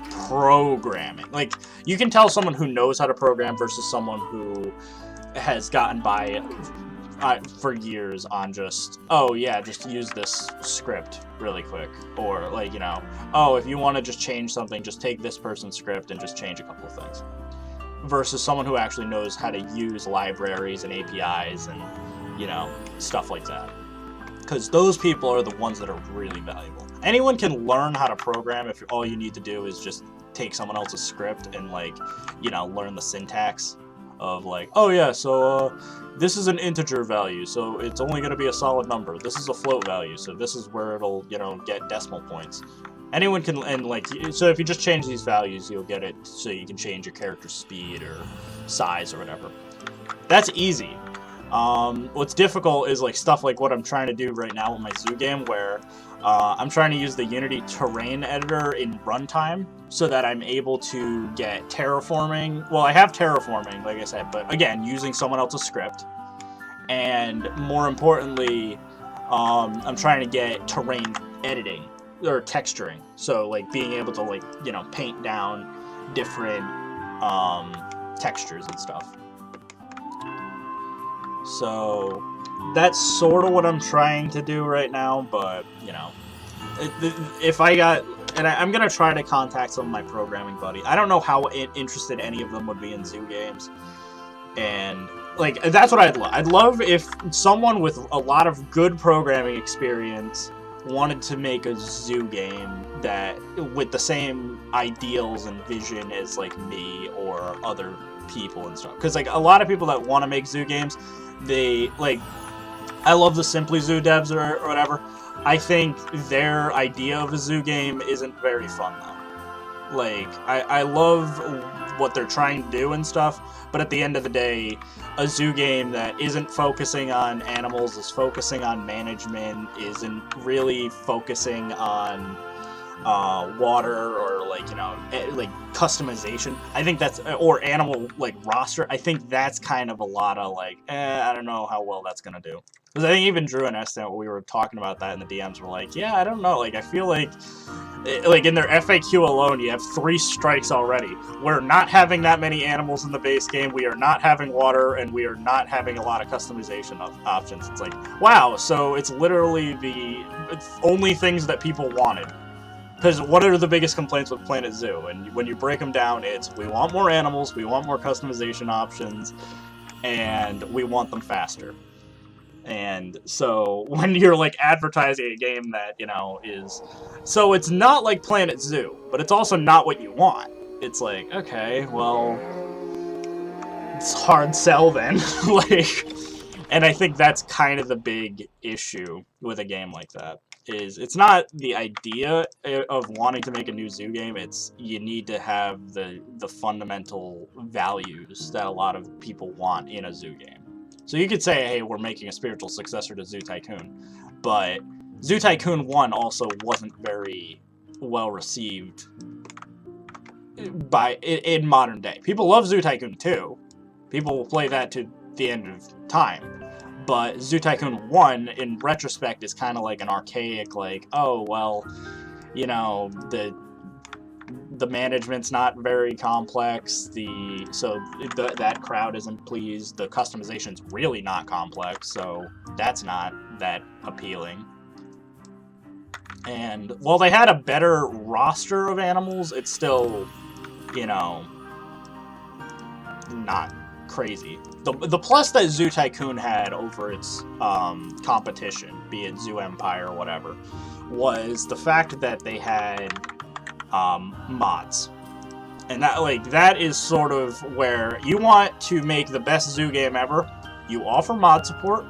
Speaker 1: programming. Like, you can tell someone who knows how to program versus someone who has gotten by for years on just, oh yeah, just use this script really quick, or like, you know, oh, if you want to just change something, just take this person's script and just change a couple of things, versus someone who actually knows how to use libraries and APIs and, you know, stuff like that. Because those people are the ones that are really valuable. Anyone can learn how to program if all you need to do is just take someone else's script and, like, you know, learn the syntax of, like, oh yeah, so this is an integer value, so it's only going to be a solid number. This is a float value, so this is where it'll, you know, get decimal points. Anyone can, and like, so if you just change these values, you'll get it so you can change your character's speed or size or whatever. That's easy. What's difficult is like stuff like what I'm trying to do right now with my zoo game, where I'm trying to use the Unity terrain editor in runtime so that I'm able to get terraforming. Well, I have terraforming, like I said, but again, using someone else's script. And more importantly, I'm trying to get terrain editing or texturing. So like being able to, like, you know, paint down different textures and stuff. So that's sort of what I'm trying to do right now, but, you know, if I got, and I'm going to try to contact some of my programming buddies. I don't know how interested any of them would be in zoo games, and, like, that's what I'd love. I'd love if someone with a lot of good programming experience wanted to make a zoo game that, with the same ideals and vision as, like, me or other people and stuff. Because, like, a lot of people that want to make zoo games, they, like, I love the Simply Zoo devs or whatever. I think their idea of a zoo game isn't very fun, though. Like, I love what they're trying to do and stuff, but at the end of the day, a zoo game that isn't focusing on animals, is focusing on management, isn't really focusing on water or, like, you know, like customization. I think that's, or animal, like, roster. I think that's kind of a lot of, like, I don't know how well that's gonna do. Because I think even Drew and Eston, we were talking about that in the DMs, were like, yeah, I don't know, like, I feel like in their FAQ alone, you have 3 strikes already. We're not having that many animals in the base game, we are not having water, and we are not having a lot of customization options. It's like, wow, so it's literally the only things that people wanted. Because what are the biggest complaints with Planet Zoo? And when you break them down, it's, we want more animals, we want more customization options, and we want them faster. And so when you're, like, advertising a game that, you know, is, so it's not like Planet Zoo, but it's also not what you want. It's like, okay, well, it's hard sell then. Like, and I think that's kind of the big issue with a game like that. Is it's not the idea of wanting to make a new zoo game, it's you need to have the fundamental values that a lot of people want in a zoo game. So you could say, hey, we're making a spiritual successor to Zoo Tycoon, but Zoo Tycoon 1 also wasn't very well received in modern day. People love Zoo Tycoon 2. People will play that to the end of time. But Zoo Tycoon 1, in retrospect, is kind of like an archaic, like, oh, well, you know, the management's not very complex, that crowd isn't pleased, the customization's really not complex, so that's not that appealing. And while they had a better roster of animals, it's still, you know, not crazy. The plus that Zoo Tycoon had over its competition, be it Zoo Empire or whatever, was the fact that they had mods. And that is sort of where you want to make the best zoo game ever. You offer mod support.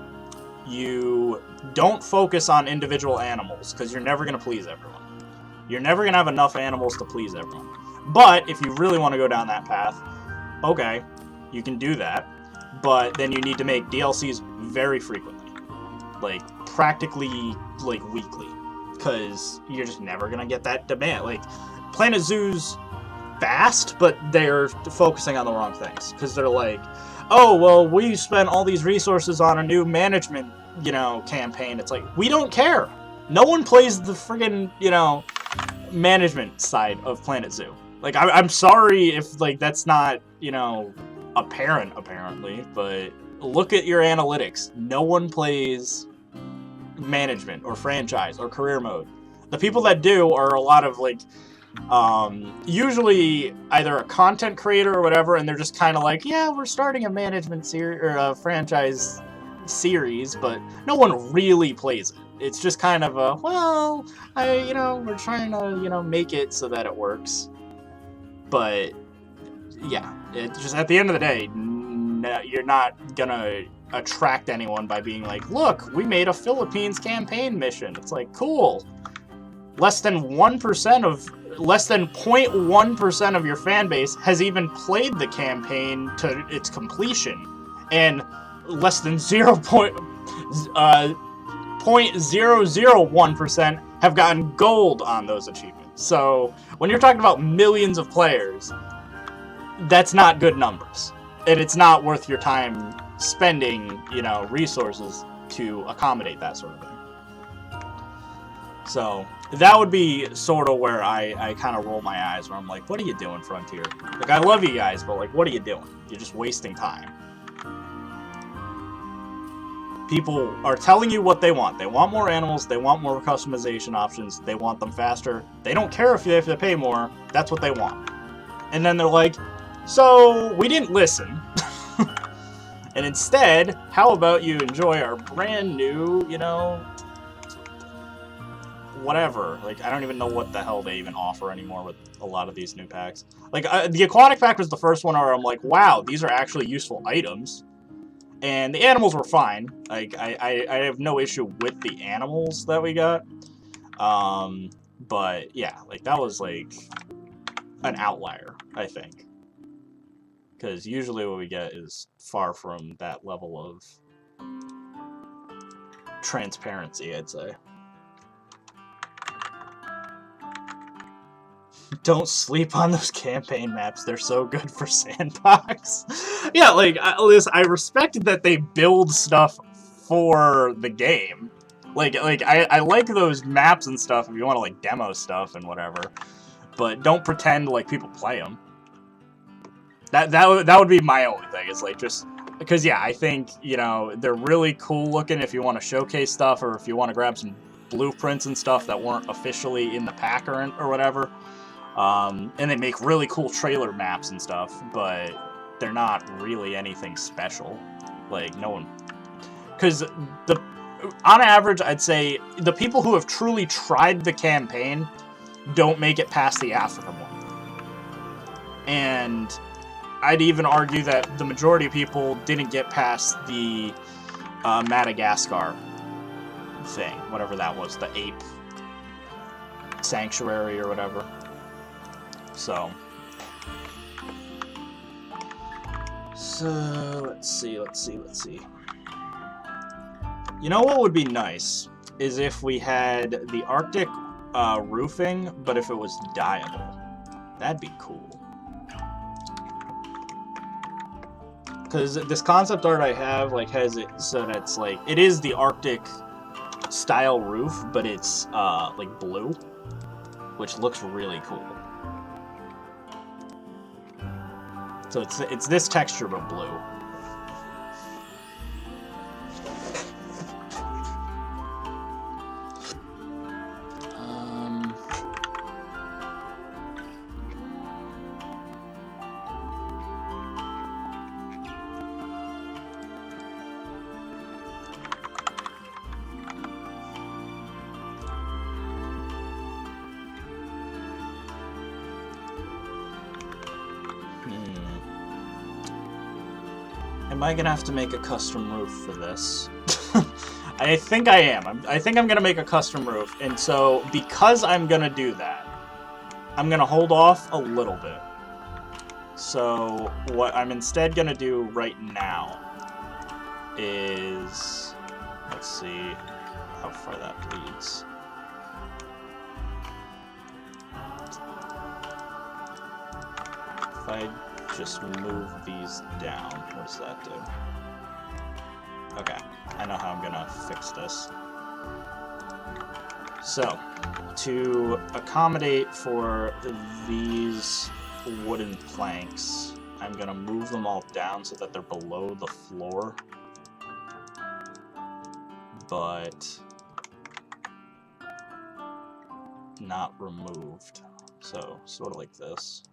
Speaker 1: You don't focus on individual animals, because you're never going to please everyone. You're never going to have enough animals to please everyone. But if you really want to go down that path, okay, you can do that. But then you need to make DLCs very frequently. Like, practically, like, weekly. Because you're just never going to get that demand. Like, Planet Zoo's fast, but they're focusing on the wrong things. Because they're like, oh, well, we spent all these resources on a new management, you know, campaign. It's like, we don't care. No one plays the friggin', you know, management side of Planet Zoo. Like, I'm sorry if, like, that's not, you know, apparent, apparently, but look at your analytics. No one plays management or franchise or career mode. The people that do are a lot of, like, usually either a content creator or whatever, and they're just kind of like, yeah, we're starting a management series or a franchise series, but no one really plays it. It's just kind of a, well, you know, we're trying to, you know, make it so that it works. But yeah, it just at the end of the day, you're not gonna attract anyone by being like, look, we made a Philippines campaign mission. It's like, cool. Less than 0.1% of your fan base has even played the campaign to its completion, and less than 0.001% have gotten gold on those achievements. So when you're talking about millions of players, that's not good numbers, and it's not worth your time spending, you know, resources to accommodate that sort of thing. So that would be sort of where I kind of roll my eyes, where I'm like, what are you doing, Frontier? Like, I love you guys, but, like, what are you doing? You're just wasting time. People are telling you what they want. They want more animals. They want more customization options. They want them faster. They don't care if they have to pay more. That's what they want. And then they're like, so we didn't listen. And instead, how about you enjoy our brand new, you know, whatever. Like, I don't even know what the hell they even offer anymore with a lot of these new packs. Like, the aquatic pack was the first one where I'm like, wow, these are actually useful items. And the animals were fine. Like, I have no issue with the animals that we got. But, yeah, like, that was, like, an outlier, I think. Because usually what we get is far from that level of transparency, I'd say. Don't sleep on those campaign maps. They're so good for Sandbox. Yeah, like, I respect that they build stuff for the game. Like I like those maps and stuff if you want to, like, demo stuff and whatever. But don't pretend like people play them. That would be my only thing. Is like, just because, yeah, I think, you know, they're really cool looking if you want to showcase stuff, or if you want to grab some blueprints and stuff that weren't officially in the pack or whatever. And they make really cool trailer maps and stuff, but they're not really anything special. Like, no one... Because on average, I'd say the people who have truly tried the campaign don't make it past the African one. And I'd even argue that the majority of people didn't get past the Madagascar thing, whatever that was, the ape sanctuary or whatever. So let's see. You know what would be nice is if we had the Arctic roofing, but if it was dyeable. That'd be cool. Because this concept art I have, like, has it so that it's like, it is the Arctic style roof, but it's like blue, which looks really cool. So it's this texture but blue. Am I gonna have to make a custom roof for this? I think I am. I think I'm gonna make a custom roof, and so because I'm gonna do that, I'm gonna hold off a little bit. So what I'm instead gonna do right now is, let's see how far that leads. I just move these down, what does that do? Okay, I know how I'm gonna fix this. So, to accommodate for these wooden planks, I'm gonna move them all down so that they're below the floor. But not removed. So, sort of like this.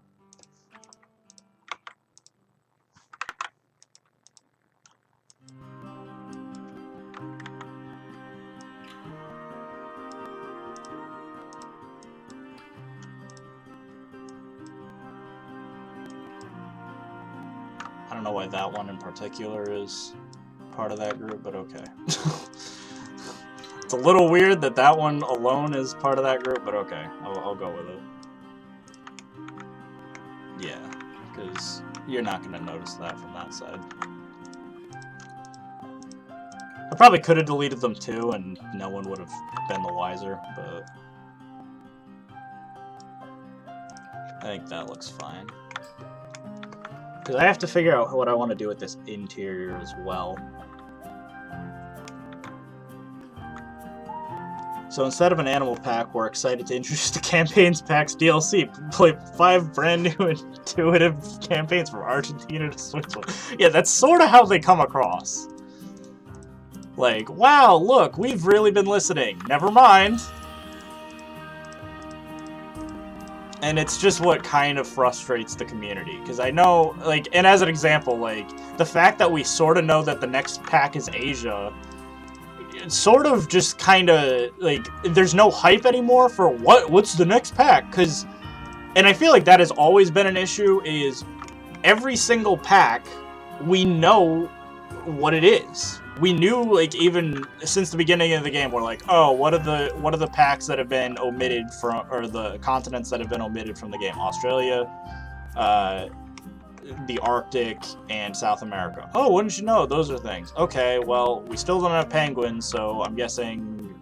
Speaker 1: I don't know why that one in particular is part of that group, but okay. It's a little weird that that one alone is part of that group, but okay, I'll go with it. Yeah, because you're not going to notice that from that side. I probably could have deleted them too, and no one would have been the wiser, but I think that looks fine. Because I have to figure out what I want to do with this interior as well. So instead of an animal pack, we're excited to introduce the Campaigns Pack's DLC. Play 5 brand new intuitive campaigns from Argentina to Switzerland. Yeah, that's sort of how they come across. Like, wow, look, we've really been listening. Never mind. And it's just what kind of frustrates the community. Because I know, like, and as an example, like, the fact that we sort of know that the next pack is Asia, it's sort of just kind of, like, there's no hype anymore for what's the next pack. Because, and I feel like that has always been an issue, is every single pack, we know what it is. We knew, like, even since the beginning of the game, we're like, oh, what are the packs that have been omitted from, or the continents that have been omitted from the game? Australia, the Arctic, and South America. Oh, wouldn't you know? Those are things. Okay, well, we still don't have penguins, so I'm guessing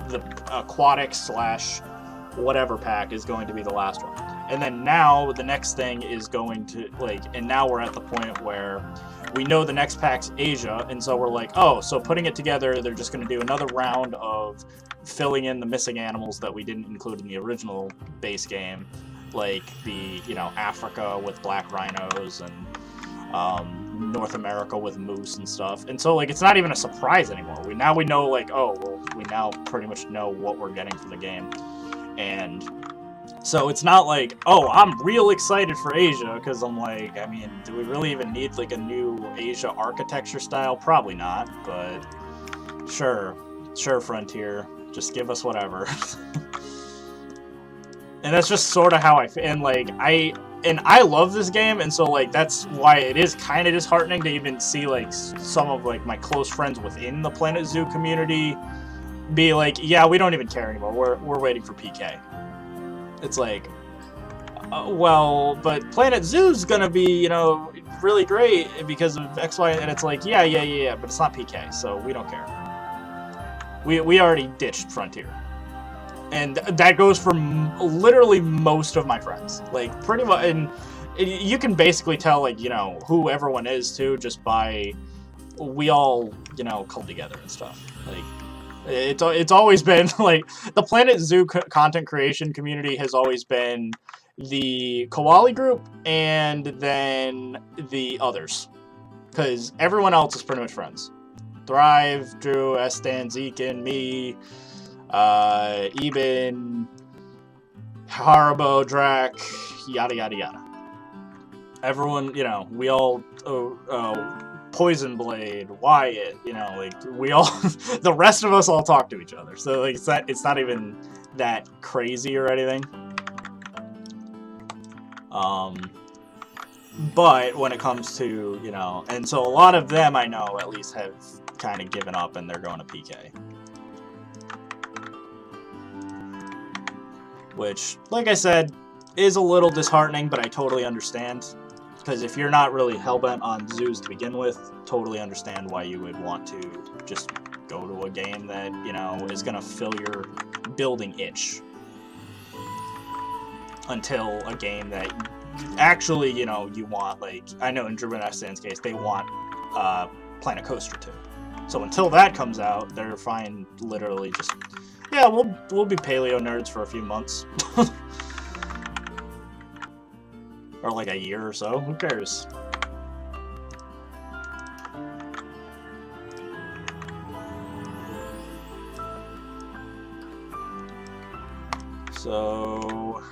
Speaker 1: the aquatic / whatever pack is going to be the last one. And then now the next thing is going to, like, and now we're at the point where we know the next pack's Asia, and so we're like, oh, so putting it together, they're just going to do another round of filling in the missing animals that we didn't include in the original base game, like the, you know, Africa with black rhinos and North America with moose and stuff. And so, like, it's not even a surprise anymore. We know, like, oh, well, we now pretty much know what we're getting for the game. And so it's not like, oh, I'm real excited for Asia, because I'm like, I mean, do we really even need, like, a new Asia architecture style? Probably not, but sure, Frontier, just give us whatever. And that's just sort of how I feel, and, like, I love this game, and so, like, that's why it is kind of disheartening to even see, like, some of, like, my close friends within the Planet Zoo community be like, yeah, we don't even care anymore, we're waiting for PK. It's like, well, but Planet Zoo's gonna be, you know, really great because of X, Y, and it's like, yeah, but it's not PK, so we don't care. We already ditched Frontier. And that goes for literally most of my friends. Like, pretty much, and you can basically tell, like, you know, who everyone is, too, just by, we all, you know, cuddle together and stuff. Like, it's always been, like, the Planet Zoo content creation community has always been the Koali group and then the others. Because everyone else is pretty much friends. Thrive, Drew, Estan, Zekin, me, Eben, Haribo, Drac, yada yada yada. Everyone, you know, we all, Poison Blade, Wyatt, you know, like, we all, the rest of us all talk to each other. So, like, it's not even that crazy or anything. But when it comes to, you know, and so a lot of them I know at least have kind of given up and they're going to PK. Which, like I said, is a little disheartening, but I totally understand. Because if you're not really hellbent on zoos to begin with, totally understand why you would want to just go to a game that, you know, is going to fill your building itch. Until a game that actually, you know, you want, like, I know in Druid Stan's case, they want Planet Coaster 2. So until that comes out, they're fine literally just, yeah, we'll be paleo nerds for a few months. Or like a year or so, who cares? So,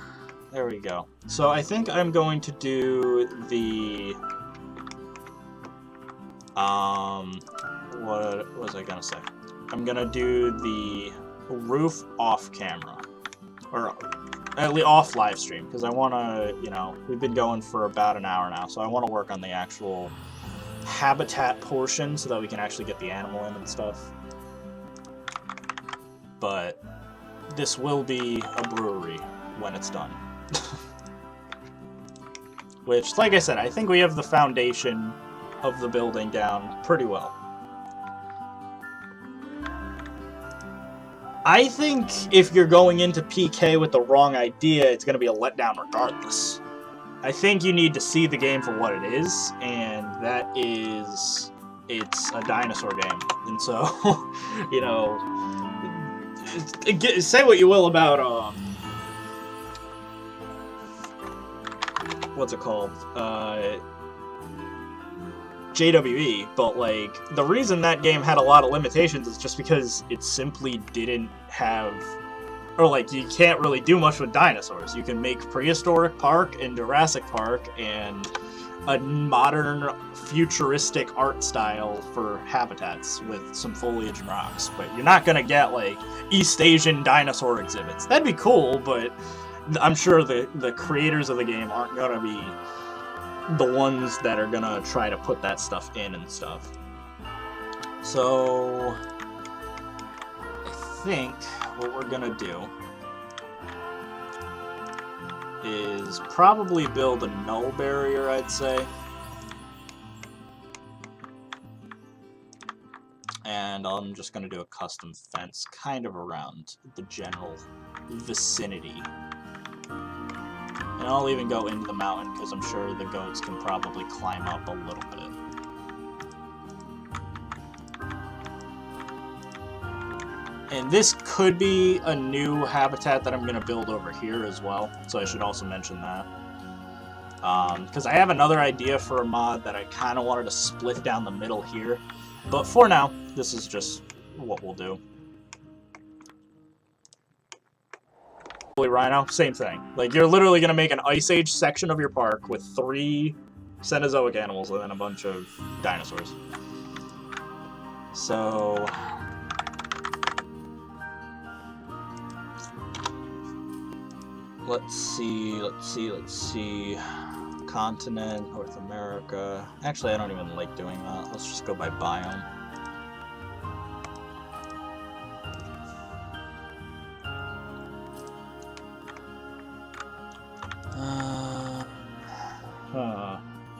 Speaker 1: there we go. So I think I'm going to do the, what was I gonna say? I'm gonna do the roof off camera, or at least off live stream, because I want to, you know, we've been going for about an hour now, so I want to work on the actual habitat portion so that we can actually get the animal in and stuff. But this will be a brewery when it's done. Which, like I said, I think we have the foundation of the building down pretty well. I think if you're going into PK with the wrong idea, it's going to be a letdown regardless. I think you need to see the game for what it is, and that is, it's a dinosaur game. And so, you know, say what you will about, what's it called? JWE, but like the reason that game had a lot of limitations is just because it simply didn't have, or like you can't really do much with dinosaurs. You can make Prehistoric Park and Jurassic Park and a modern futuristic art style for habitats with some foliage and rocks, but you're not gonna get like East Asian dinosaur exhibits. That'd be cool, but I'm sure the creators of the game aren't gonna be the ones that are gonna try to put that stuff in and stuff. So I think what we're gonna do is probably build a null barrier, I'd say. And I'm just gonna do a custom fence kind of around the general vicinity. And I'll even go into the mountain, because I'm sure the goats can probably climb up a little bit. And this could be a new habitat that I'm going to build over here as well, so I should also mention that. Because I have another idea for a mod that I kind of wanted to split down the middle here. But for now, this is just what we'll do. Rhino, same thing. Like, you're literally going to make an Ice Age section of your park with 3 Cenozoic animals and then a bunch of dinosaurs. So let's see. Continent, North America. Actually, I don't even like doing that. Let's just go by biome.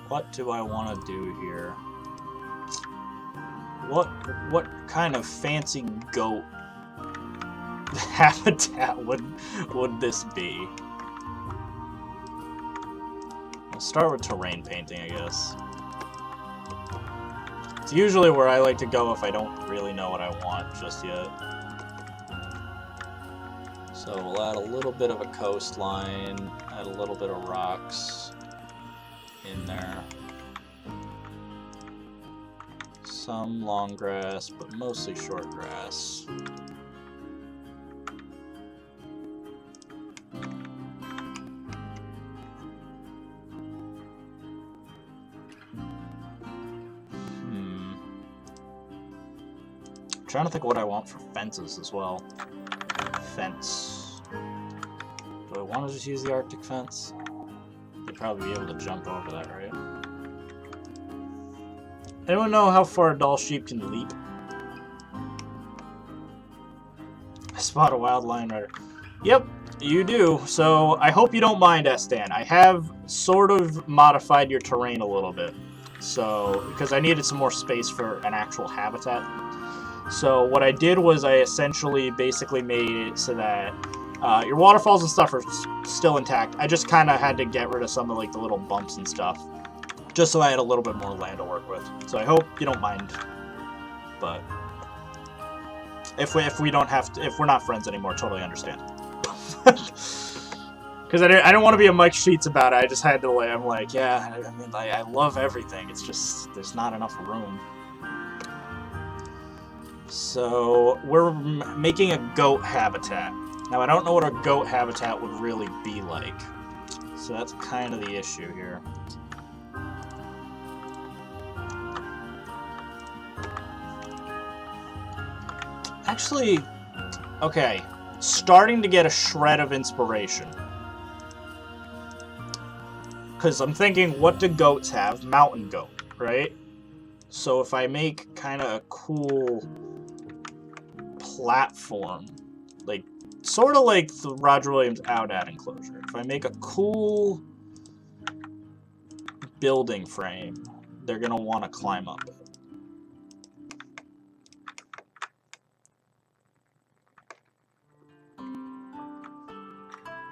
Speaker 1: What do I want to do here? What kind of fancy goat habitat would this be? I'll start with terrain painting, I guess. It's usually where I like to go if I don't really know what I want just yet. So we'll add a little bit of a coastline, add a little bit of rocks in there. Some long grass, but mostly short grass. I'm trying to think what I want for fences as well. Fence. Do I want to just use the Arctic fence? You'd probably be able to jump over that, right? Anyone know how far a doll sheep can leap? I spot a wild lion rider. Yep, you do. So I hope you don't mind, Sdan. I have sort of modified your terrain a little bit. So, because I needed some more space for an actual habitat. So what I did was I essentially basically made it so that Your waterfalls and stuff are still intact. I just kind of had to get rid of some of like the little bumps and stuff, just so I had a little bit more land to work with. So I hope you don't mind. But if we don't have to, if we're not friends anymore, totally understand. Because I didn't want to be a Mike Sheets about it. I just had to like, I'm like, yeah, I mean, I love everything. It's just there's not enough room. So we're making a goat habitat. Now I don't know what a goat habitat would really be like. So that's kind of the issue here. Actually, okay, starting to get a shred of inspiration. Because I'm thinking, what do goats have? Mountain goat, right? So if I make kind of a cool platform, like sort of like the Roger Williams Outad enclosure. If I make a cool building frame, they're gonna want to climb up it.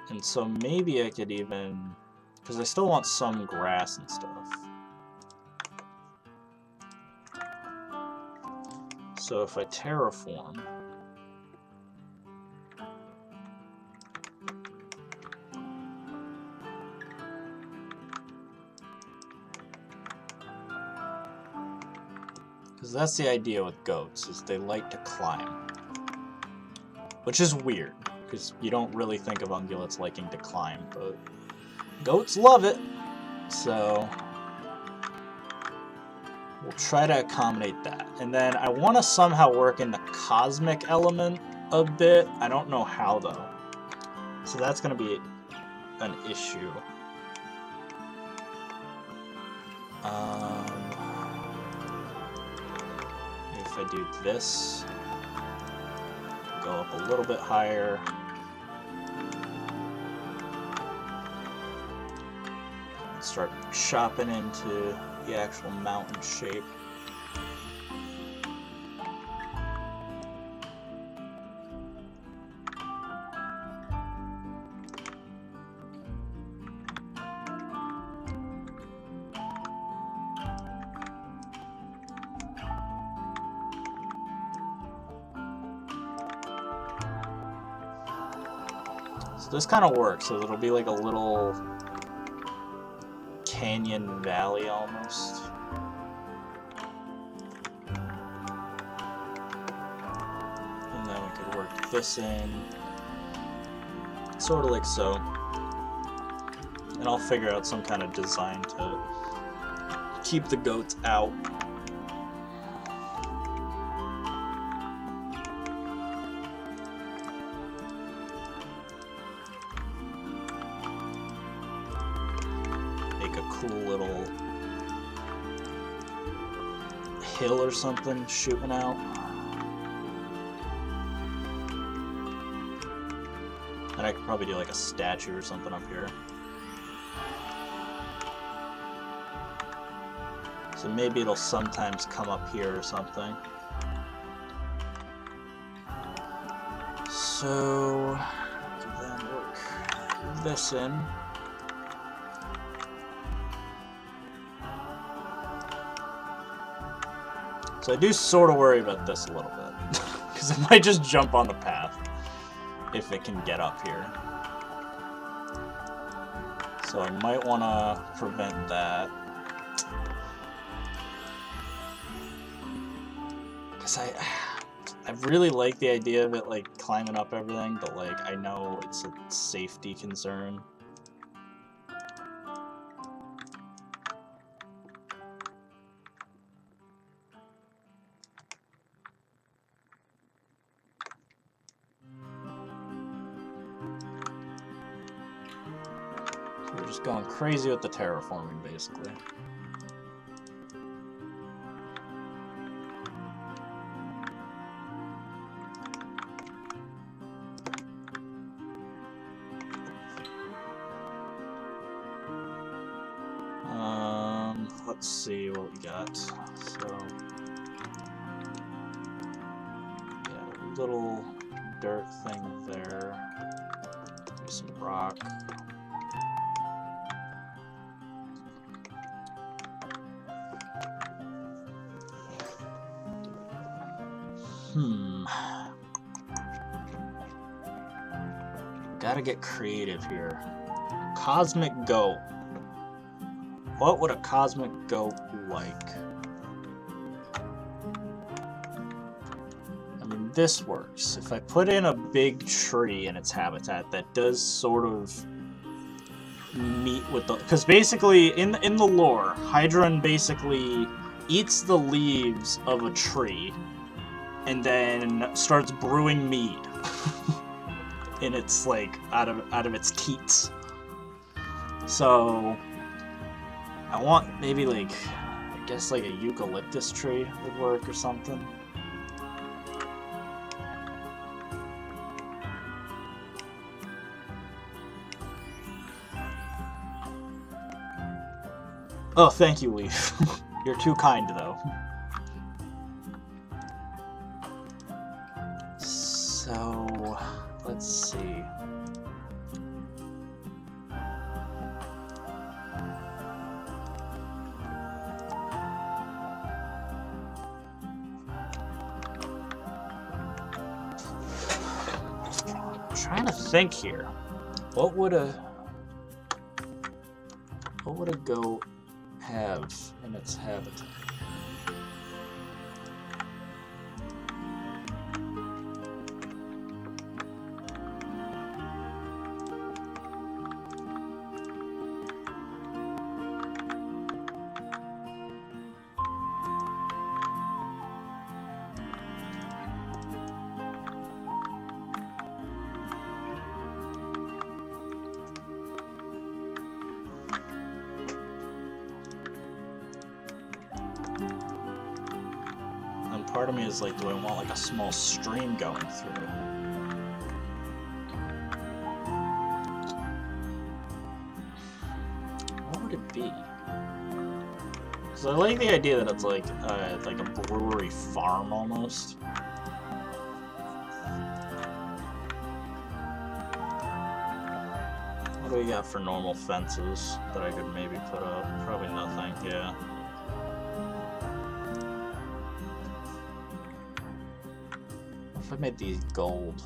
Speaker 1: And so maybe I could even, because I still want some grass and stuff. So if I terraform, because that's the idea with goats, is they like to climb. Which is weird, because you don't really think of ungulates liking to climb, but goats love it. So we'll try to accommodate that. And then I want to somehow work in the cosmic element a bit. I don't know how, though. So that's going to be an issue. If I do this, go up a little bit higher. Start chopping into the actual mountain shape. So this kind of works, so it'll be like a little canyon valley almost. And then we could work this in, sort of like so. And I'll figure out some kind of design to keep the goats out. Little hill or something shooting out. And I could probably do like a statue or something up here. So maybe it'll sometimes come up here or something. So then work this in. So I do sort of worry about this a little bit, because it might just jump on the path if it can get up here. So I might want to prevent that. Because I really like the idea of it like climbing up everything, but like I know it's a safety concern. We're just going crazy with the terraforming, basically. Let's see what we got. So, yeah, a little dirt thing there. some rock. Gotta get creative here. Cosmic goat. What would a cosmic goat like? I mean, this works. If I put in a big tree in its habitat, that does sort of meet with the... Because basically, in the lore, Heidrun basically eats the leaves of a tree and then starts brewing mead. And it's like out of its teats. So I want maybe like, I guess like a eucalyptus tree would work or something. Oh, thank you, Leaf. You're too kind, though. So, let's see. I'm trying to think here. What would a goat have in its habitat? Part of me is like, do I want like a small stream going through? What would it be? Because I like the idea that it's like a brewery farm almost. What do we got for normal fences that I could maybe put up? Probably nothing, yeah. I made these gold.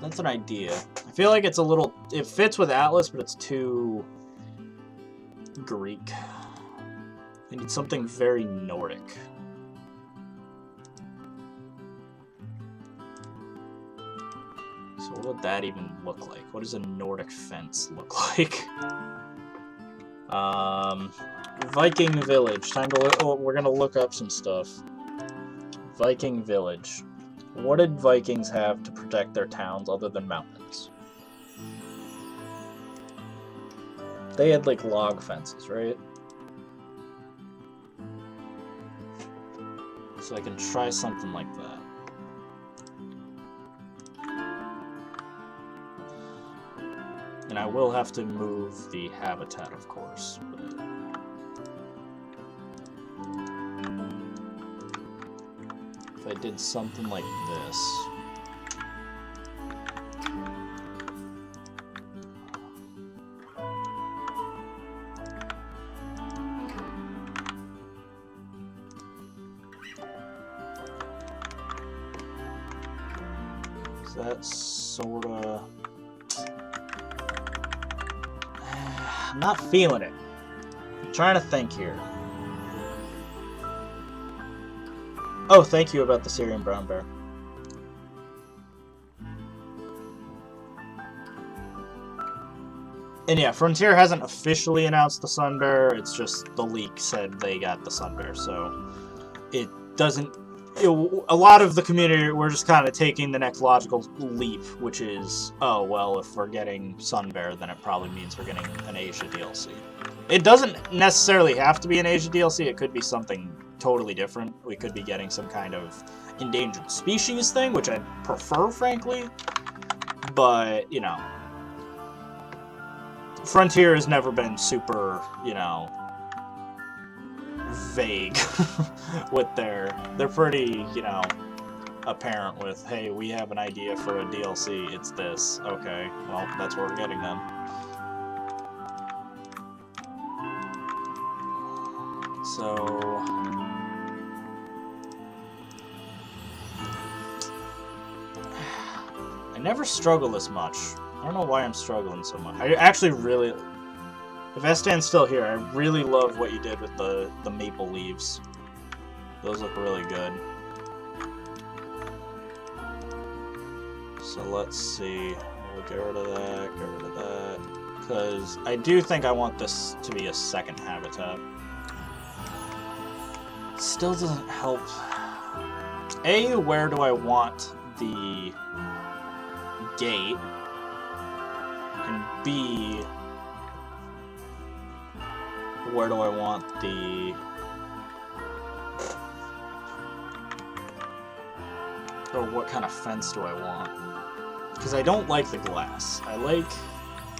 Speaker 1: That's an idea. I feel like it's a little... It fits with Atlas, but it's too Greek. I need something very Nordic. So what would that even look like? What does a Nordic fence look like? Viking village. Time to look. Oh, we're gonna look up some stuff. Viking village. What did Vikings have to protect their towns other than mountains? They had like log fences, right? So I can try something like that. And I will have to move the habitat, of course. But... if I did something like this... So that's sorta... I'm not feeling it. I'm trying to think here. Oh, thank you about the Syrian brown bear. And yeah, Frontier hasn't officially announced the Sun Bear. It's just the leak said they got the Sun Bear, so it doesn't... a lot of the community, we're just kind of taking the next logical leap, which is, oh, well, if we're getting Sun Bear, then it probably means we're getting an Asia DLC. It doesn't necessarily have to be an Asia DLC. It could be something totally different. We could be getting some kind of endangered species thing, which I'd prefer, frankly. But, you know, Frontier has never been super, you know, vague with they're pretty, you know, apparent with, hey, we have an idea for a DLC, it's this. Okay, well, that's what we're getting then. So... I never struggle this much. I don't know why I'm struggling so much. I actually really... If Sdan's still here, I really love what you did with the maple leaves. Those look really good. So let's see. We'll get rid of that, get rid of that. Because I do think I want this to be a second habitat. Still doesn't help. A, where do I want the gate? And B, where do I want the... Or what kind of fence do I want? Because I don't like the glass. I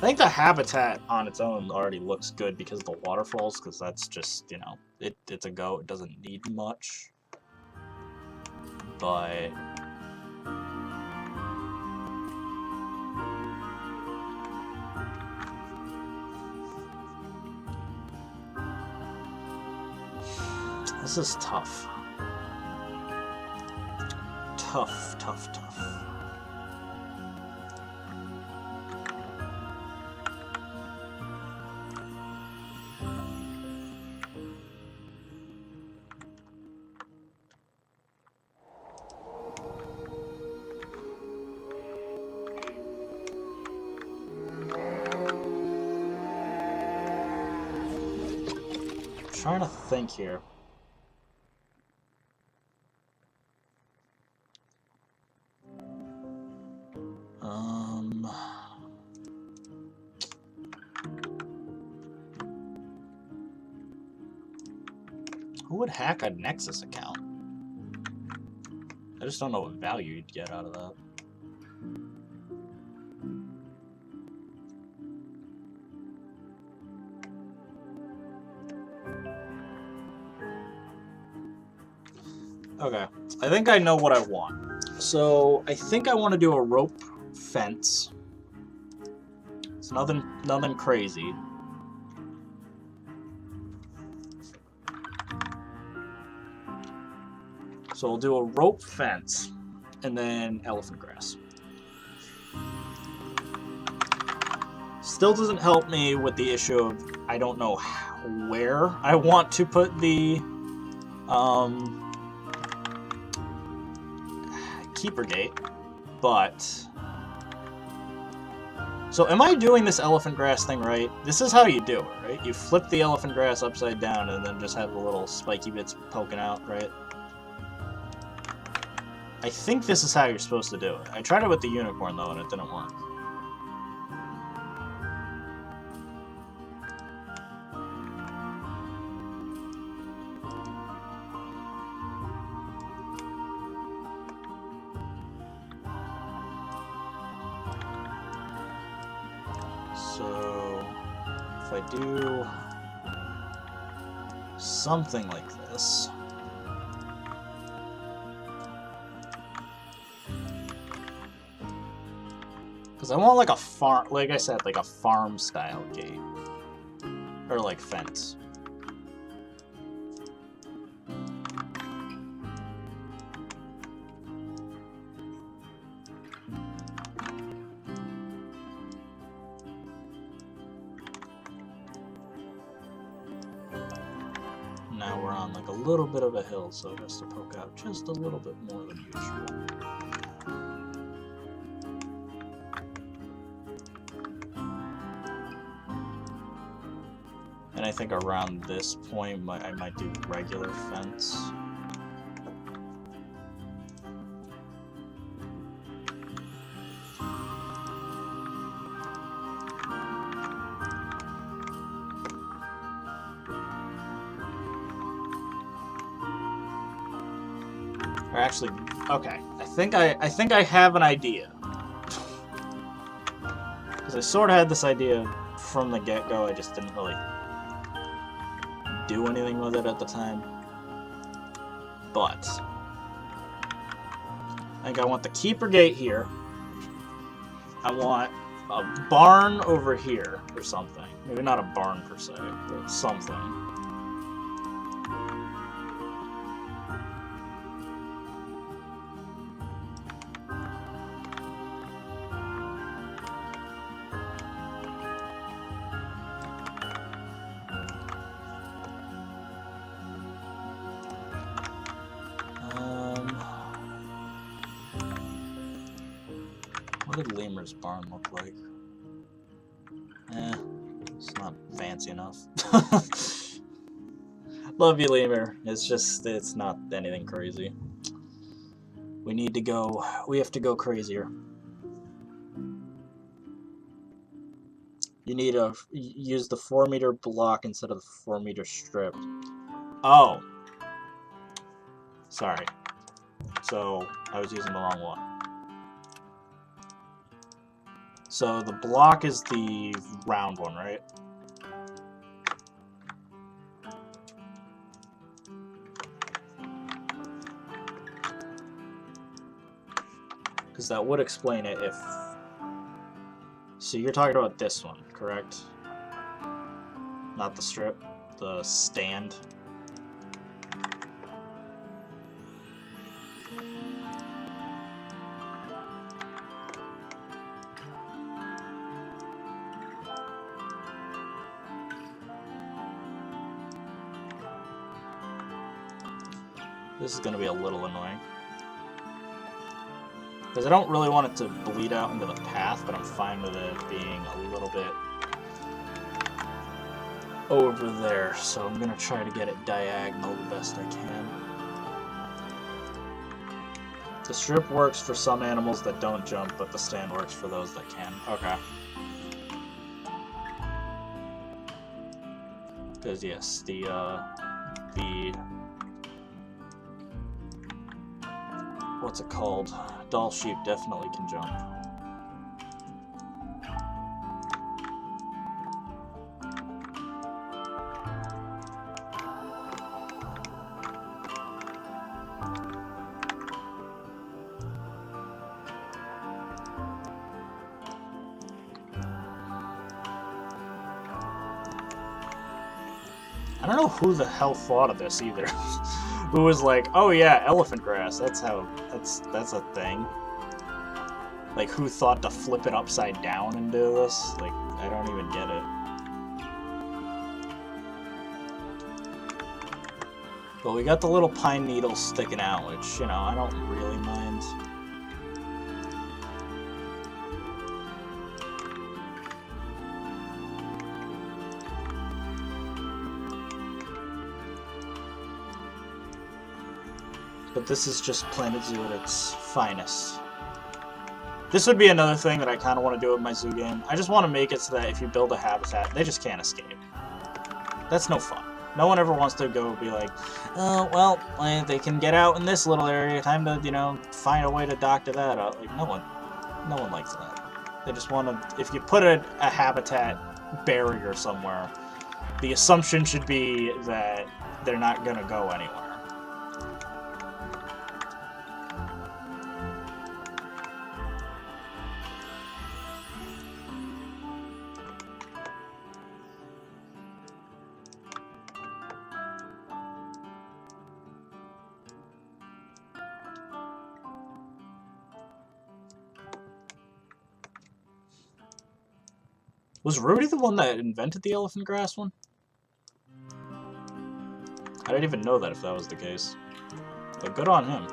Speaker 1: think the habitat on its own already looks good because of the waterfalls, because that's just, you know, it's a go. It doesn't need much. But... This is tough. Tough, tough, tough. I'm trying to think here. Who would hack a Nexus account? I just don't know what value you'd get out of that. Okay, I think I know what I want. So I think I want to do a rope fence. It's nothing crazy. So we'll do a rope fence and then elephant grass. Still doesn't help me with the issue of I don't know where I want to put the keeper gate, but so am I doing this elephant grass thing right? This is how you do it, right? You flip the elephant grass upside down and then just have the little spiky bits poking out, right? I think this is how you're supposed to do it. I tried it with the unicorn though and it didn't work. So if I do something like this, because I want like a farm, like I said, like a farm style gate or like fence. Now we're on like a little bit of a hill, so it has to poke out just a little bit more than usual. And I think around this point, I might do regular fence. Or actually, okay. I think I have an idea. Because I sort of had this idea from the get-go, I just didn't really do anything with it at the time. But I think I want the keeper gate here. I want a barn over here or something. Maybe not a barn per se, but something. What did Lemur's barn look like? It's not fancy enough. Love you, Lemur. It's not anything crazy. We have to go crazier. You need to use the 4-meter block instead of the 4-meter strip. Oh. Sorry. So, I was using the wrong one. So the block is the round one, right? Because that would explain it if... So you're talking about this one, correct? Not the strip, the stand. This is going to be a little annoying. Because I don't really want it to bleed out into the path, but I'm fine with it being a little bit over there. So I'm going to try to get it diagonal the best I can. The strip works for some animals that don't jump, but the stand works for those that can. Okay. Because yes, the what's it called? Doll sheep definitely can jump. I don't know who the hell thought of this either. Who was like, oh yeah, elephant grass, that's a thing. Like, who thought to flip it upside down and do this? Like, I don't even get it. But we got the little pine needles sticking out, which, you know, I don't really mind. But this is just Planet Zoo at its finest. This would be another thing that I kind of want to do with my zoo game. I just want to make it so that if you build a habitat, they just can't escape. That's no fun. No one ever wants to go be like, oh, well, they can get out in this little area. Time to, you know, find a way to doctor that out. Like, no one likes that. They just want to, if you put a habitat barrier somewhere, the assumption should be that they're not going to go anywhere. Was Rudy the one that invented the elephant grass one? I didn't even know that if that was the case. But good on him.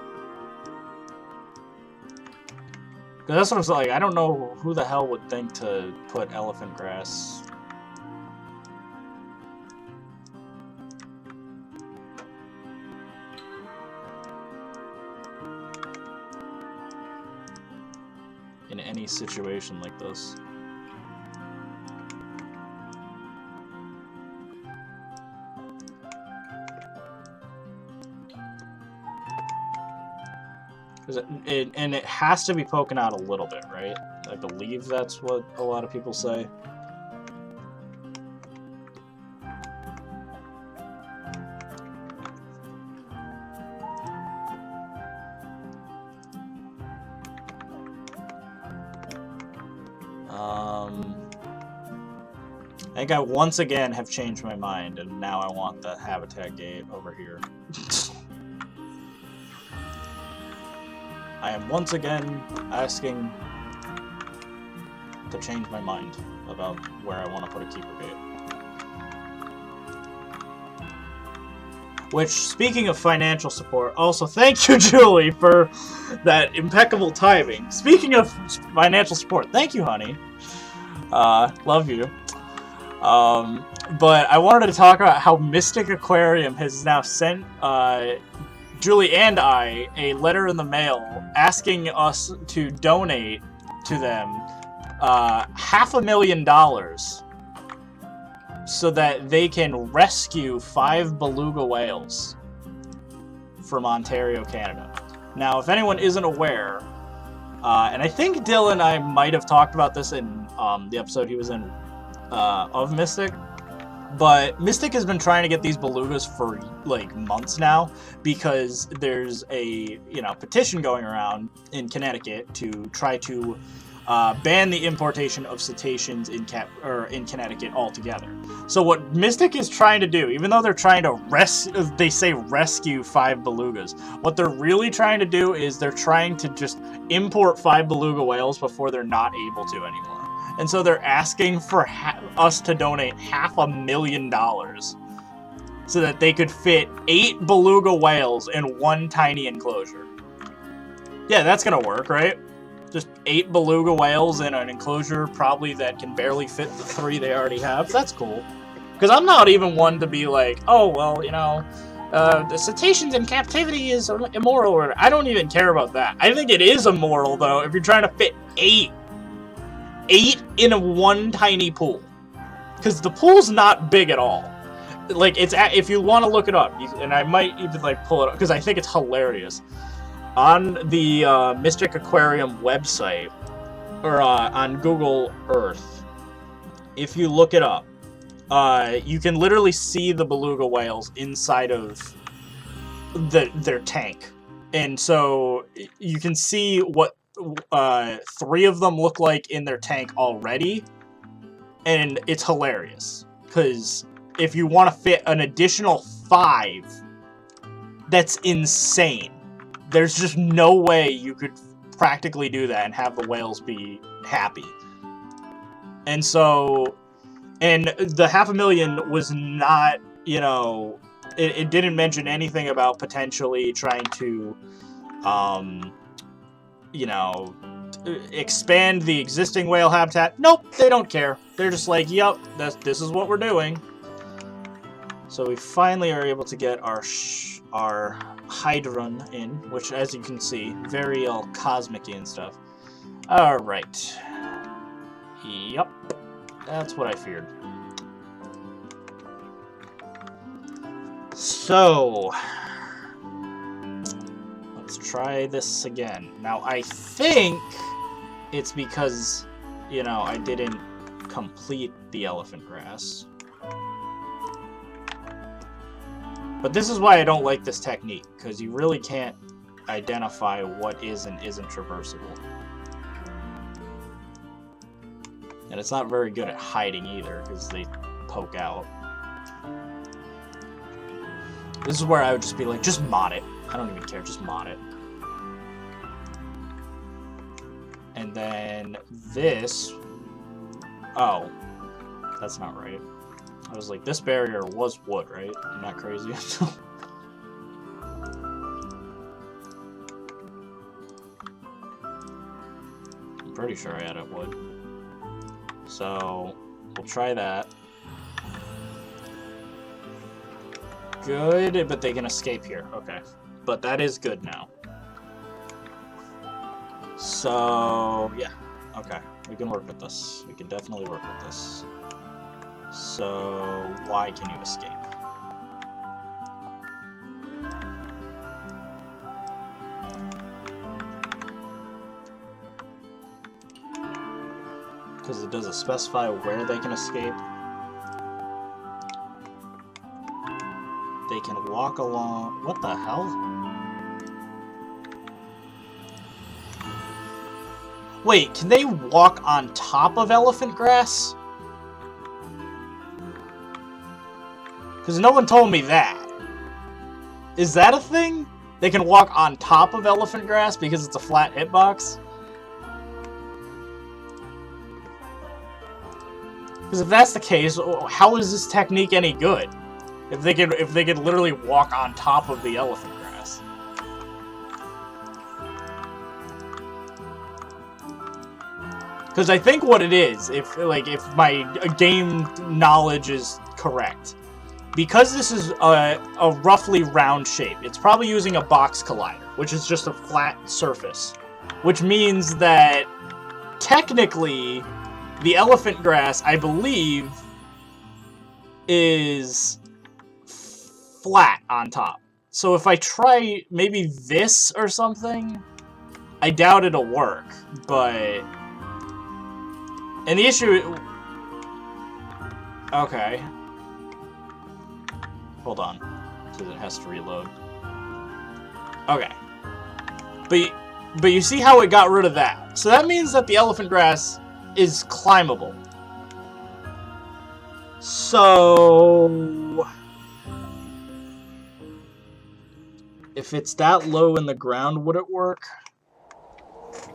Speaker 1: Because that's what I was like, I don't know who the hell would think to put elephant grass... in any situation like this. And it has to be poking out a little bit, right? I believe that's what a lot of people say. I think I once again have changed my mind, and now I want the habitat gate over here. I am once again asking to change my mind about where I want to put a keeper gate. Which, speaking of financial support, also thank you, Julie, for that impeccable timing. Speaking of financial support, thank you, honey. Love you. But I wanted to talk about how Mystic Aquarium has now sent Julie and I a letter in the mail asking us to donate to them $500,000 so that they can rescue 5 beluga whales from Ontario, Canada. Now, if anyone isn't aware, and I think Dylan and I might have talked about this in the episode he was in of Mystic, but Mystic has been trying to get these belugas for like months now because there's a petition going around in Connecticut to try to ban the importation of cetaceans in Connecticut altogether. So what Mystic is trying to do, even though they're trying to rescue 5 belugas, what they're really trying to do is they're trying to just import 5 beluga whales before they're not able to anymore. And so they're asking for us to donate $500,000 so that they could fit 8 beluga whales in one tiny enclosure. Yeah, that's gonna work, right? Just 8 beluga whales in an enclosure probably that can barely fit the 3 they already have. That's cool. Because I'm not even one to be like, oh, well, the cetaceans in captivity is immoral. Or I don't even care about that. I think it is immoral, though, if you're trying to fit 8 in one tiny pool. Because the pool's not big at all. Like, if you want to look it up, and I might even, like, pull it up, because I think it's hilarious. On the Mystic Aquarium website, or on Google Earth, if you look it up, you can literally see the beluga whales inside of their tank. And so you can see what 3 of them look like in their tank already, and it's hilarious. Because if you want to fit an additional 5, that's insane. There's just no way you could practically do that and have the whales be happy. And so, and the $500,000 was not, it didn't mention anything about potentially trying to, expand the existing whale habitat. Nope, they don't care. They're just like, yep, this is what we're doing. So we finally are able to get our Heidrun in, which, as you can see, very all cosmic-y and stuff. Alright. Yup. That's what I feared. So, let's try this again. Now, I think it's because, I didn't complete the elephant grass. But this is why I don't like this technique, because you really can't identify what is and isn't traversable. And it's not very good at hiding either, because they poke out. This is where I would just be like, just mod it. I don't even care, just mod it. And then this... Oh. That's not right. I was like, this barrier was wood, right? I'm not crazy. I'm pretty sure I added wood. So, we'll try that. Good, but they can escape here. Okay. But that is good now. So, yeah. Okay. We can work with this. We can definitely work with this. So, why can you escape? Because it doesn't specify where they can escape. They can walk along... What the hell? Wait, can they walk on top of elephant grass? Because no one told me that. Is that a thing? They can walk on top of elephant grass because it's a flat hitbox? Because if that's the case, how is this technique any good? If they could literally walk on top of the elephant grass. Because I think what it is, if my game knowledge is correct, because this is a roughly round shape, it's probably using a box collider, which is just a flat surface. Which means that, technically, the elephant grass, I believe, is flat on top. So if I try maybe this or something, I doubt it'll work, but... And the issue... Okay. Hold on, because it has to reload. Okay. But you see how it got rid of that. So that means that the elephant grass is climbable. So... if it's that low in the ground, would it work?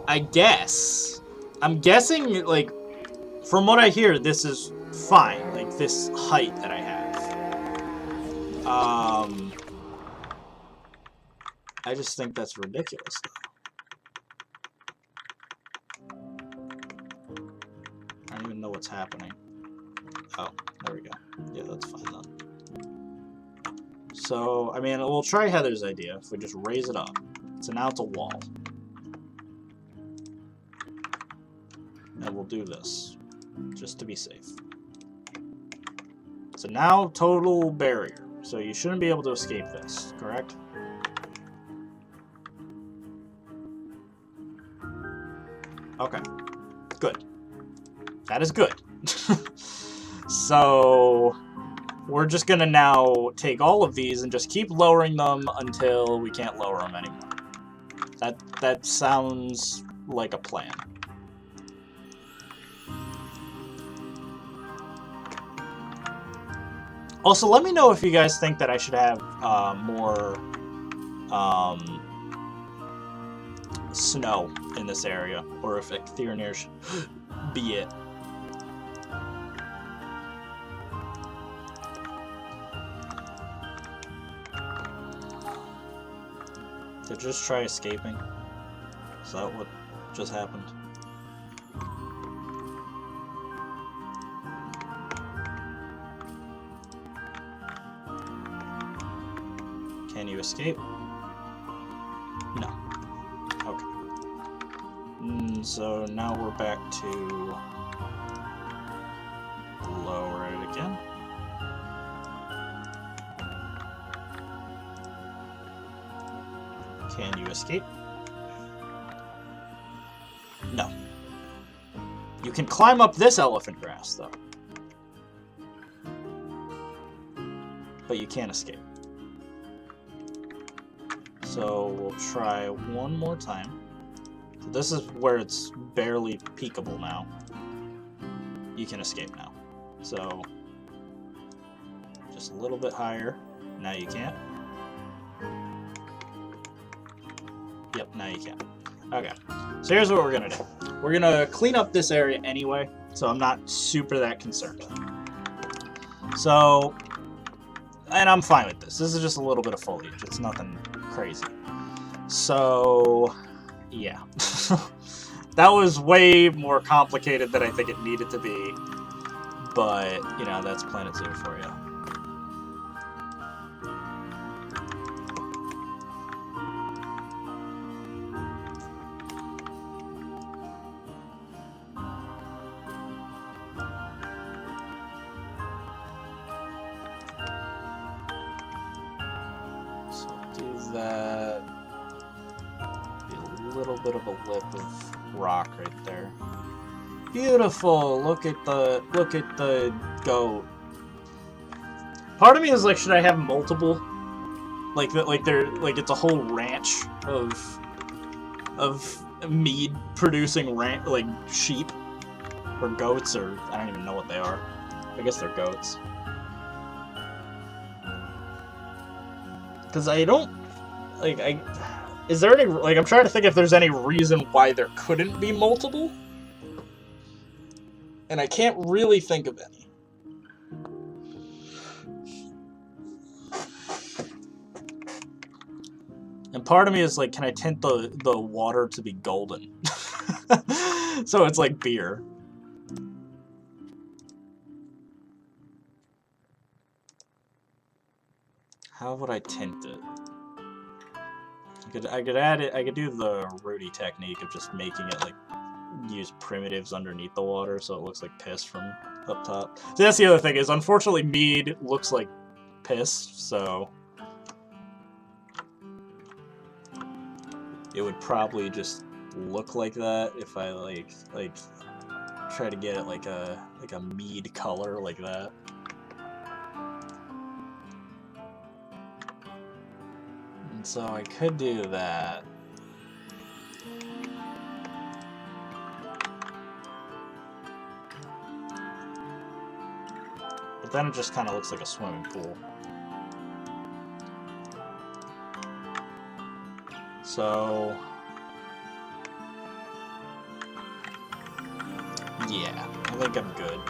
Speaker 1: I guess. I'm guessing, like, from what I hear, this is fine. Like, this height that I have. I just think that's ridiculous, though. I don't even know what's happening. Oh, there we go. Yeah, that's fine, then. So, I mean, we'll try Heather's idea if we just raise it up. So now it's a wall. And we'll do this, just to be safe. So now, total barrier. So you shouldn't be able to escape this, correct? Okay. Good. That is good. So... we're just gonna now take all of these and just keep lowering them until we can't lower them anymore. That sounds like a plan. Also, let me know if you guys think that I should have more snow in this area, or if Theranir should be it. So just try escaping. Is that what just happened? Can you escape? No. Okay. So now we're back to lower it again. Can you escape? No. You can climb up this elephant grass, though. But you can't escape. So we'll try one more time. So this is where it's barely peekable now. You can escape now. So just a little bit higher. Now you can't. Yep, now you can. Okay, so here's what we're gonna do. We're gonna clean up this area anyway, so I'm not super that concerned. So, and I'm fine with this. This is just a little bit of foliage. It's nothing crazy. So, yeah. That was way more complicated than I think it needed to be. But, you know, that's Planet Zoo for you. That be a little bit of a lip of rock right there. Beautiful. Look at the goat. Part of me is like, should I have multiple? Like it's a whole ranch of mead producing like sheep or goats, or I don't even know what they are. I guess they're goats. Because I don't like is there any like I'm trying to think if there's any reason why there couldn't be multiple, and I can't really think of any. And part of me is like, can I tint the water to be golden? So it's like beer. How would I tint it? I could add it. I could do the Rudy technique of just making it like use primitives underneath the water, so it looks like piss from up top. So that's the other thing is, unfortunately, mead looks like piss, so it would probably just look like that if I like try to get it like a mead color like that. And so I could do that. But then it just kind of looks like a swimming pool. So yeah, I think I'm good.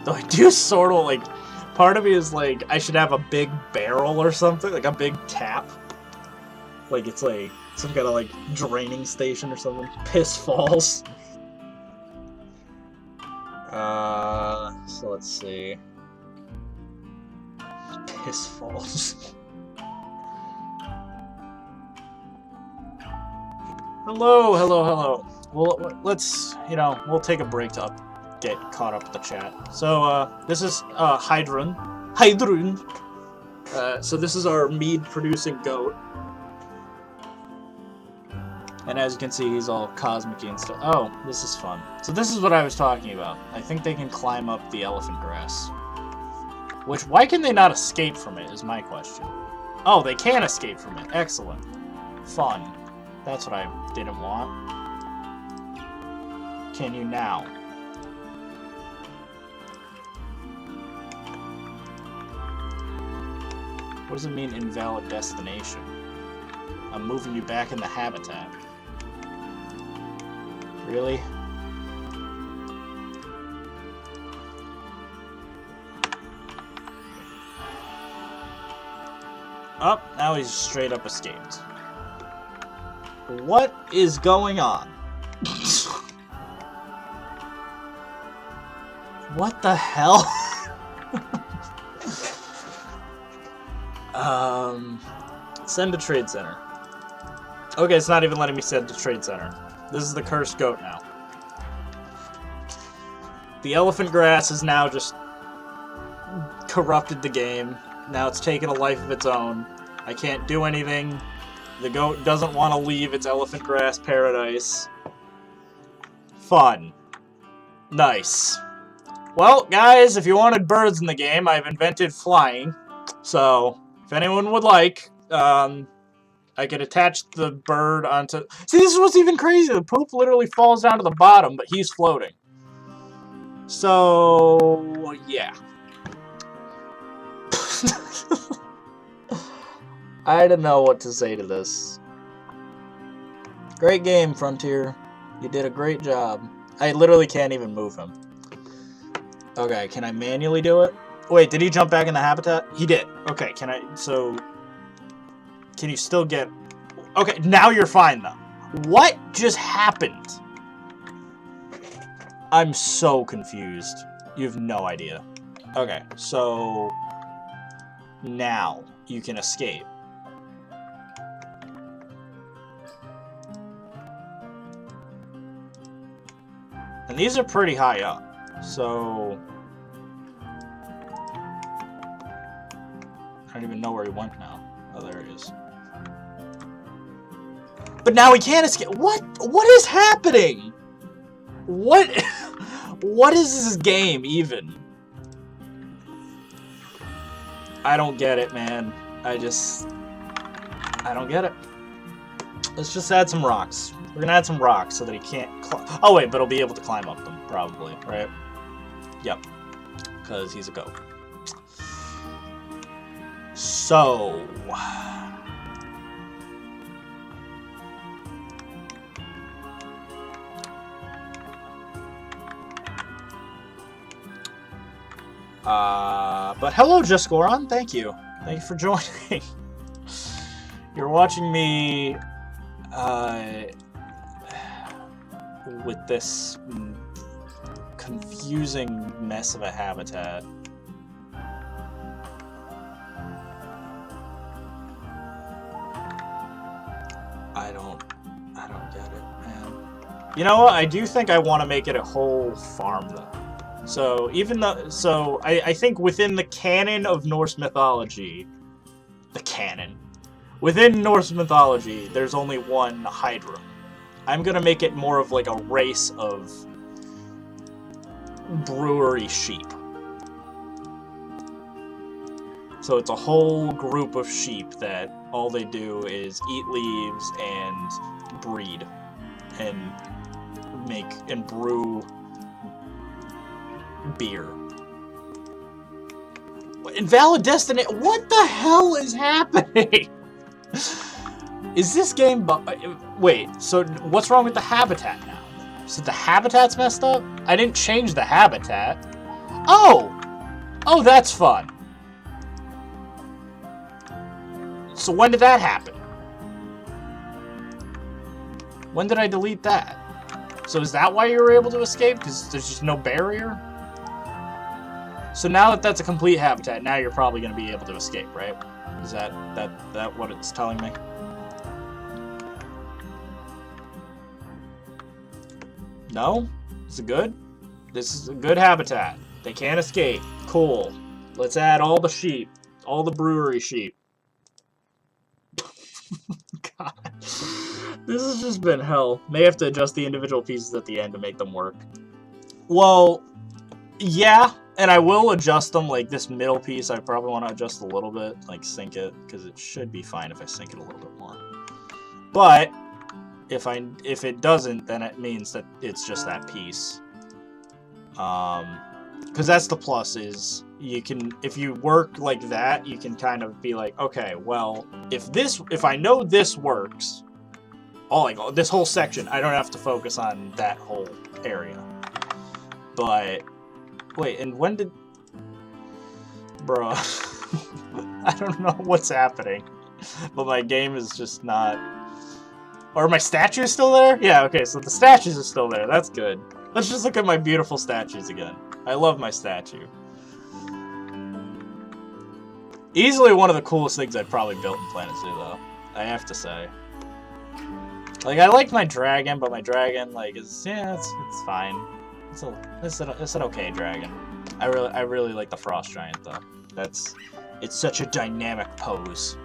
Speaker 1: Though I do sort of like, part of me is like, I should have a big barrel or something, like a big tap. Like it's like some kind of like draining station or something. Piss falls. So let's see. Piss falls. Hello, hello, hello. Well, let's, you know, we'll take a break to get caught up with the chat. So, this is, Heidrun. So this is our mead-producing goat. And as you can see, he's all cosmic-y and stuff. Oh, this is fun. So this is what I was talking about. I think they can climb up the elephant grass. Which, why can they not escape from it, is my question. Oh, they can escape from it. Excellent. Fun. That's what I didn't want. Can you now? What does it mean, invalid destination? I'm moving you back in the habitat. Really? Oh, now he's straight up escaped. What is going on? What the hell? Send to Trade Center. Okay, it's not even letting me send to Trade Center. This is the cursed goat now. The elephant grass has now just corrupted the game. Now it's taken a life of its own. I can't do anything. The goat doesn't want to leave its elephant grass paradise. Fun. Nice. Well, guys, if you wanted birds in the game, I've invented flying. So, if anyone would like, I could attach the bird onto... See, this is what's even crazy. The poop literally falls down to the bottom, but he's floating. So, yeah. I don't know what to say to this. Great game, Frontier. You did a great job. I literally can't even move him. Okay, can I manually do it? Wait, did he jump back in the habitat? He did. Okay, can I... So... Can you still get... Okay, now you're fine, though. What just happened? I'm so confused. You have no idea. Okay, so... Now, you can escape. And these are pretty high up, so... I don't even know where he went now. Oh, there he is. But now he can't escape. What? What is happening? What? What is this game even? I don't get it, man. I don't get it. Let's just add some rocks. We're gonna add some rocks so that he can't oh wait, but he'll be able to climb up them, probably, right? Yep. Because he's a goat. So... but hello, Jaskoron. Thank you. Thank you for joining. You're watching me with this confusing mess of a habitat. I don't get it, man. You know what? I do think I want to make it a whole farm, though. So, even though... So, I think within the canon of Norse mythology... The canon. Within Norse mythology, there's only one Heidrun. I'm gonna make it more of like a race of... brewery sheep. So it's a whole group of sheep that all they do is eat leaves and breed. And make... and brew... beer. Invalid Destiny. What the hell is happening? Is this game wait, so what's wrong with the habitat now? So the habitat's messed up? I didn't change the habitat. Oh! Oh, that's fun. So when did that happen? When did I delete that? So is that why you were able to escape? Because there's just no barrier? So now that that's a complete habitat, now you're probably going to be able to escape, right? Is that what it's telling me? No? Is it good? This is a good habitat. They can't escape. Cool. Let's add all the sheep. All the brewery sheep. God. This has just been hell. May have to adjust the individual pieces at the end to make them work. Well, yeah. And I will adjust them, like this middle piece, I probably want to adjust a little bit, like sync it, because it should be fine if I sync it a little bit more. But, if it doesn't, then it means that it's just that piece. Because that's the plus, is you can, if you work like that, you can kind of be like, okay, well, if I know this works, this whole section, I don't have to focus on that whole area. But... Wait, and when did... Bruh. I don't know what's happening. But my game is just not... Are my statues still there? Yeah, okay, so the statues are still there. That's good. Let's just look at my beautiful statues again. I love my statue. Easily one of the coolest things I've probably built in Planet Zoo, though. I have to say. Like, I like my dragon, but my dragon, like, it's fine. It's an okay dragon. I really like the frost giant though. It's such a dynamic pose.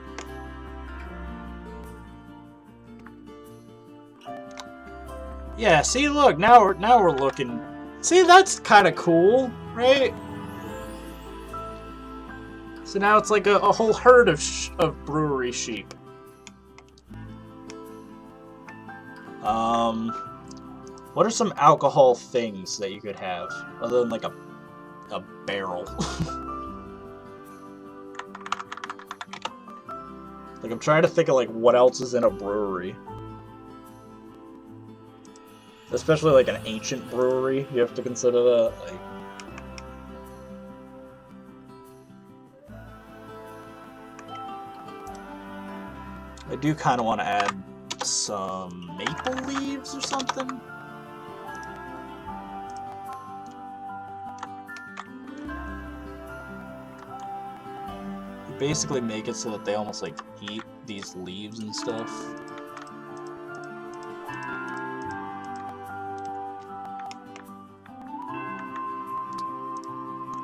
Speaker 1: Yeah, see, look, now we're looking. See, that's kind of cool, right? So now it's like a whole herd of brewery sheep. What are some alcohol things that you could have, other than like a barrel? Like, I'm trying to think of like what else is in a brewery. Especially like an ancient brewery, you have to consider that. Like... I do kind of want to add some maple leaves or something. Basically make it so that they almost like eat these leaves and stuff.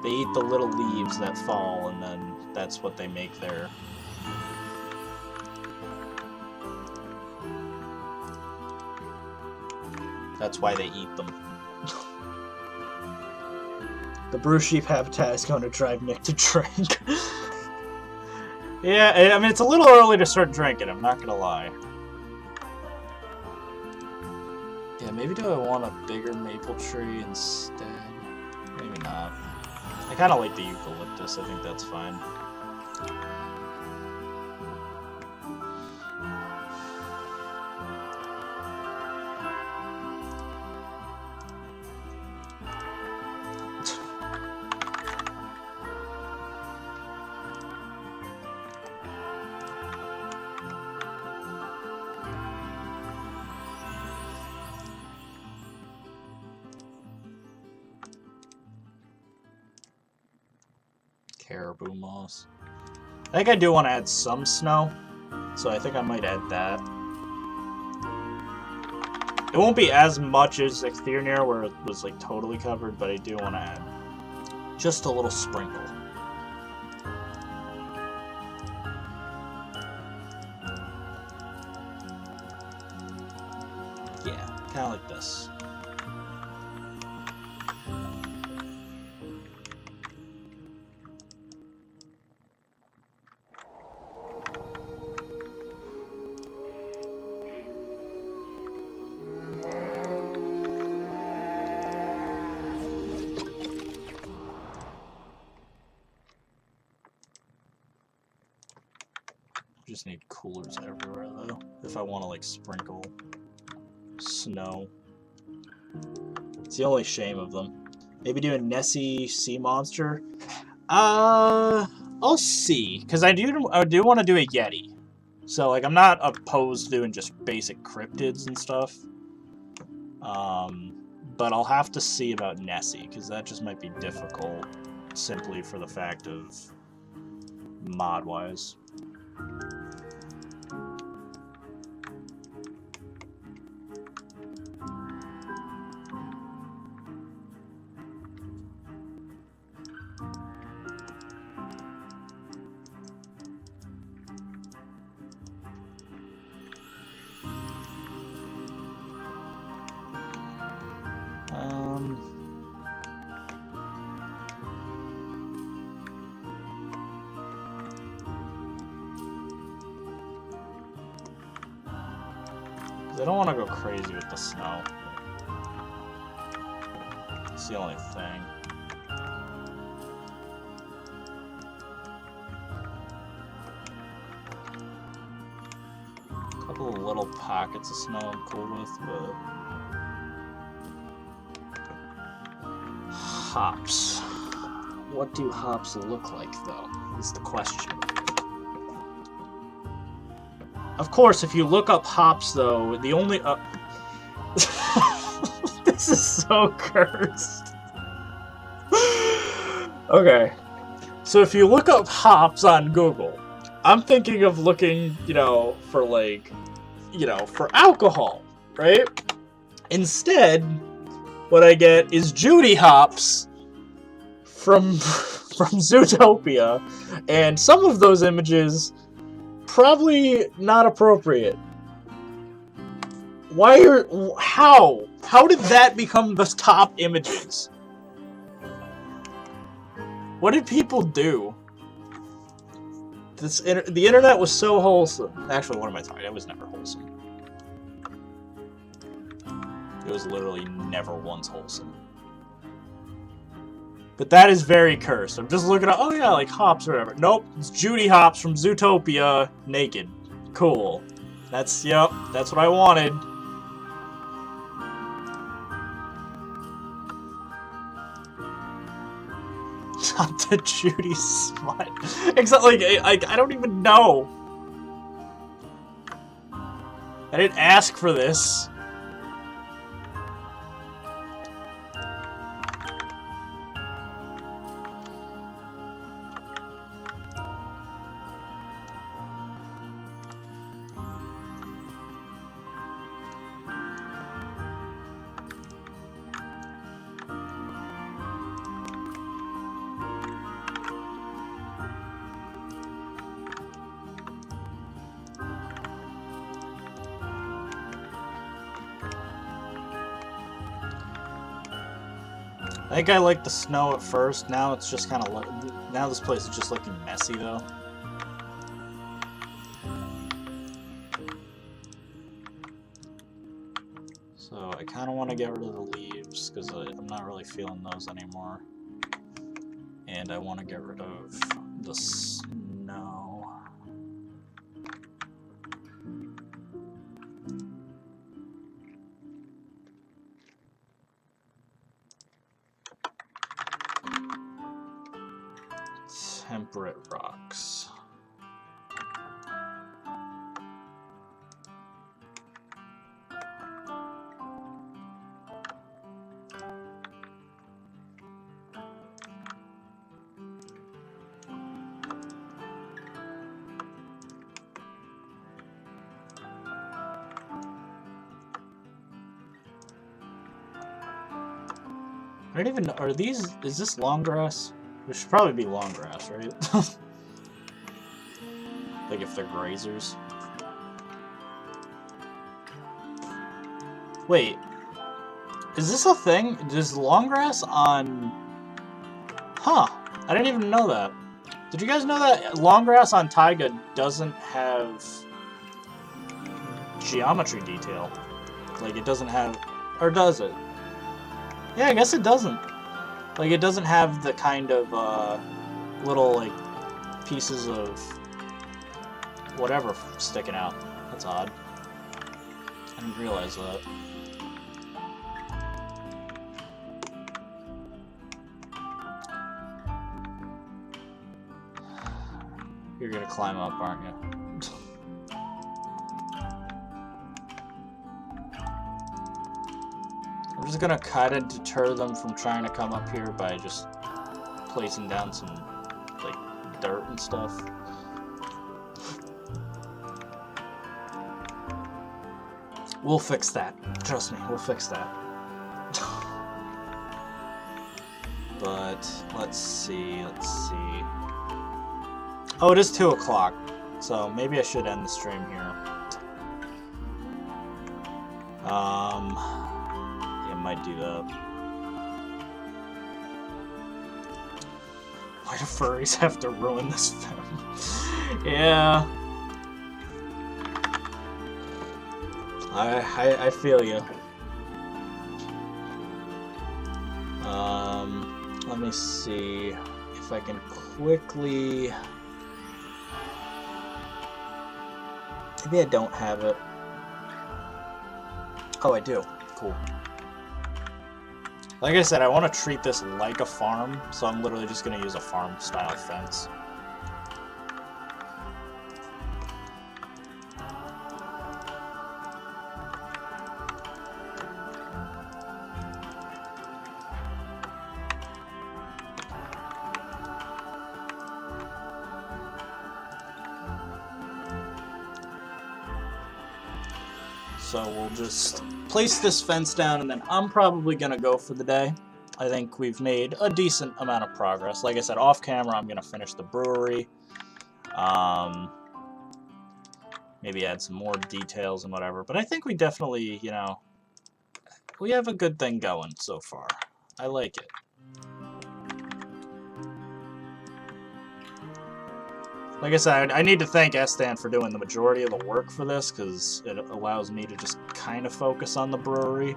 Speaker 1: They eat the little leaves that fall, and then that's what they make their... That's why they eat them. The brew sheep habitat is going to drive Nick to drink. Yeah, I mean, it's a little early to start drinking, I'm not gonna lie. Yeah, maybe do I want a bigger maple tree instead? Maybe not. I kind of like the eucalyptus, I think that's fine. Caribou moss. I think I do want to add some snow, so I think I might add that. It won't be as much as Exterior where it was like totally covered, but I do want to add just a little sprinkle. Yeah, kind of like this. Just need coolers everywhere though, if I want to like sprinkle snow. It's the only shame of them. Maybe do a Nessie sea monster. I'll see, because I do want to do a Yeti. So like I'm not opposed to doing just basic cryptids and stuff. But I'll have to see about Nessie, because that just might be difficult simply for the fact of mod wise. I don't want to go crazy with the snow. It's the only thing. A couple of little pockets of snow I'm cool with, but... Hops. What do hops look like, though, is the question. Of course, if you look up hops, though, the only... This is so cursed. Okay. So if you look up hops on Google, I'm thinking of looking, you know, for like, you know, for alcohol, right? Instead, what I get is Judy hops from Zootopia, and some of those images... probably not appropriate. How did that become the top images? What did people do? The internet was so wholesome. Actually, what am I talking? It was never wholesome. It was literally never once wholesome. But that is very cursed. I'm just looking at, oh yeah, like hops or whatever. Nope, it's Judy Hops from Zootopia, naked. Cool. Yep, that's what I wanted. Not the Judy smut. Except, like, I don't even know. I didn't ask for this. I think I liked the snow at first. Now it's just kind of now this place is just looking messy though. I kind of want to get rid of the leaves because I'm not really feeling those anymore. And I want to get rid of the snow. Temperate rocks. I don't even know, are these, is this long grass? It should probably be long grass, right? Like if they're grazers. Wait, is this a thing? Is long grass on... Huh, I didn't even know that. Did you guys know that long grass on taiga doesn't have geometry detail? Like it doesn't have, or does it? Yeah, I guess it doesn't. Like, it doesn't have the kind of, little, like, pieces of whatever sticking out. That's odd. I didn't realize that. You're gonna climb up, aren't you? I'm just gonna kind of deter them from trying to come up here by just placing down some, like, dirt and stuff. We'll fix that. Trust me, we'll fix that. But, let's see. Oh, it is 2 o'clock, so maybe I should end the stream here. Might do that. Why do furries have to ruin this film? Yeah. I feel you. Let me see if I can quickly... Maybe I don't have it. Oh, I do. Cool. Like I said, I want to treat this like a farm, so I'm literally just going to use a farm-style fence. So we'll just place this fence down, and then I'm probably going to go for the day. I think we've made a decent amount of progress. Like I said, off camera, I'm going to finish the brewery. Maybe add some more details and whatever. But I think we definitely, you know, we have a good thing going so far. I like it. Like I said, I need to thank Sdan for doing the majority of the work for this, because it allows me to just kind of focus on the brewery.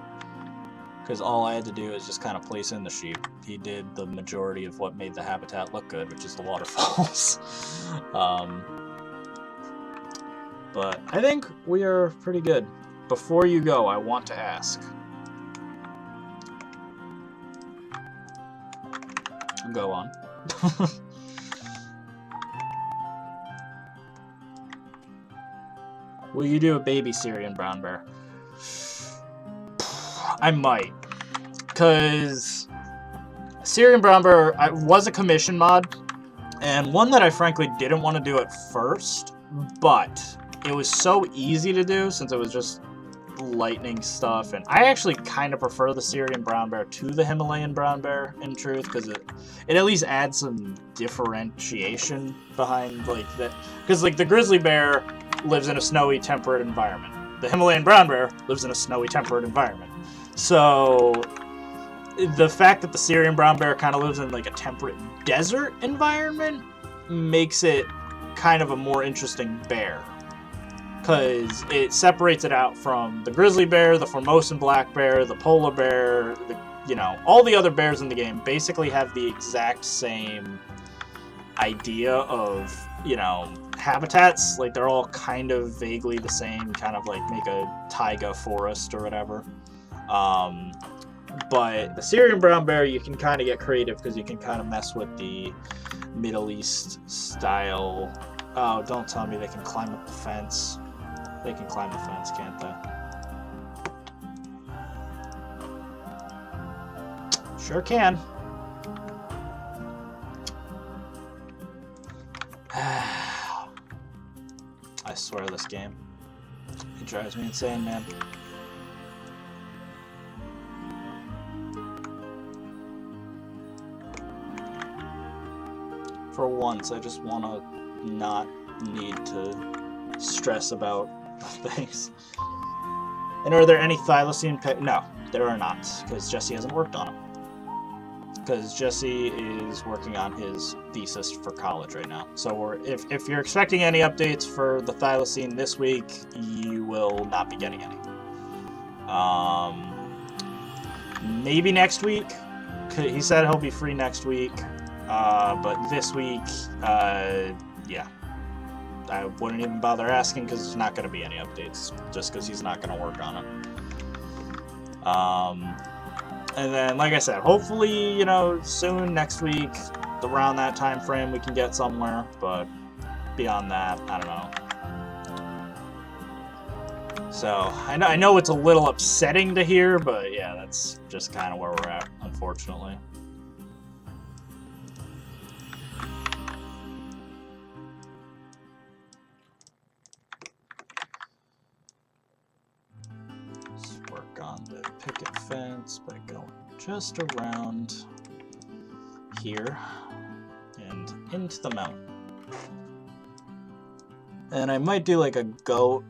Speaker 1: Because all I had to do is just kind of place in the sheep. He did the majority of what made the habitat look good, which is the waterfalls. But I think we are pretty good. Before you go, I want to ask. Go on. Will you do a baby Syrian brown bear? I might. Because Syrian brown bear was a commission mod, and one that I frankly didn't want to do at first, but it was so easy to do since it was just lightning stuff, and I actually kind of prefer the Syrian brown bear to the Himalayan brown bear, in truth, because it at least adds some differentiation behind, like, that. Because, like, the grizzly bear lives in a snowy, temperate environment. The Himalayan brown bear lives in a snowy, temperate environment. So the fact that the Syrian brown bear kind of lives in, like, a temperate desert environment makes it kind of a more interesting bear. because it separates it out from the grizzly bear, the Formosan black bear, the polar bear, all the other bears in the game basically have the exact same idea of, habitats. Like, they're all kind of vaguely the same, kind of like make a taiga forest or whatever. But the Syrian brown bear, you can kind of get creative because you can kind of mess with the Middle East style. Oh, don't tell me they can climb up the fence. They can climb the fence, can't they? Sure can. I swear this game. It drives me insane, man. For once, I just want to not need to stress about things. And are there any thylacine pet? No, there are not, because Jesse hasn't worked on them. Because Jesse is working on his thesis for college right now. So if you're expecting any updates for the thylacine this week, you will not be getting any. Maybe next week. He said he'll be free next week. But this week, yeah. I wouldn't even bother asking because there's not going to be any updates. Just because he's not going to work on it. And then, like I said, hopefully, soon, next week, around that time frame, we can get somewhere. But beyond that, I don't know. So, I know it's a little upsetting to hear, but yeah, that's just kind of where we're at, unfortunately. Let's work on the picket fence by going just around here and into the mountain. And I might do like a goat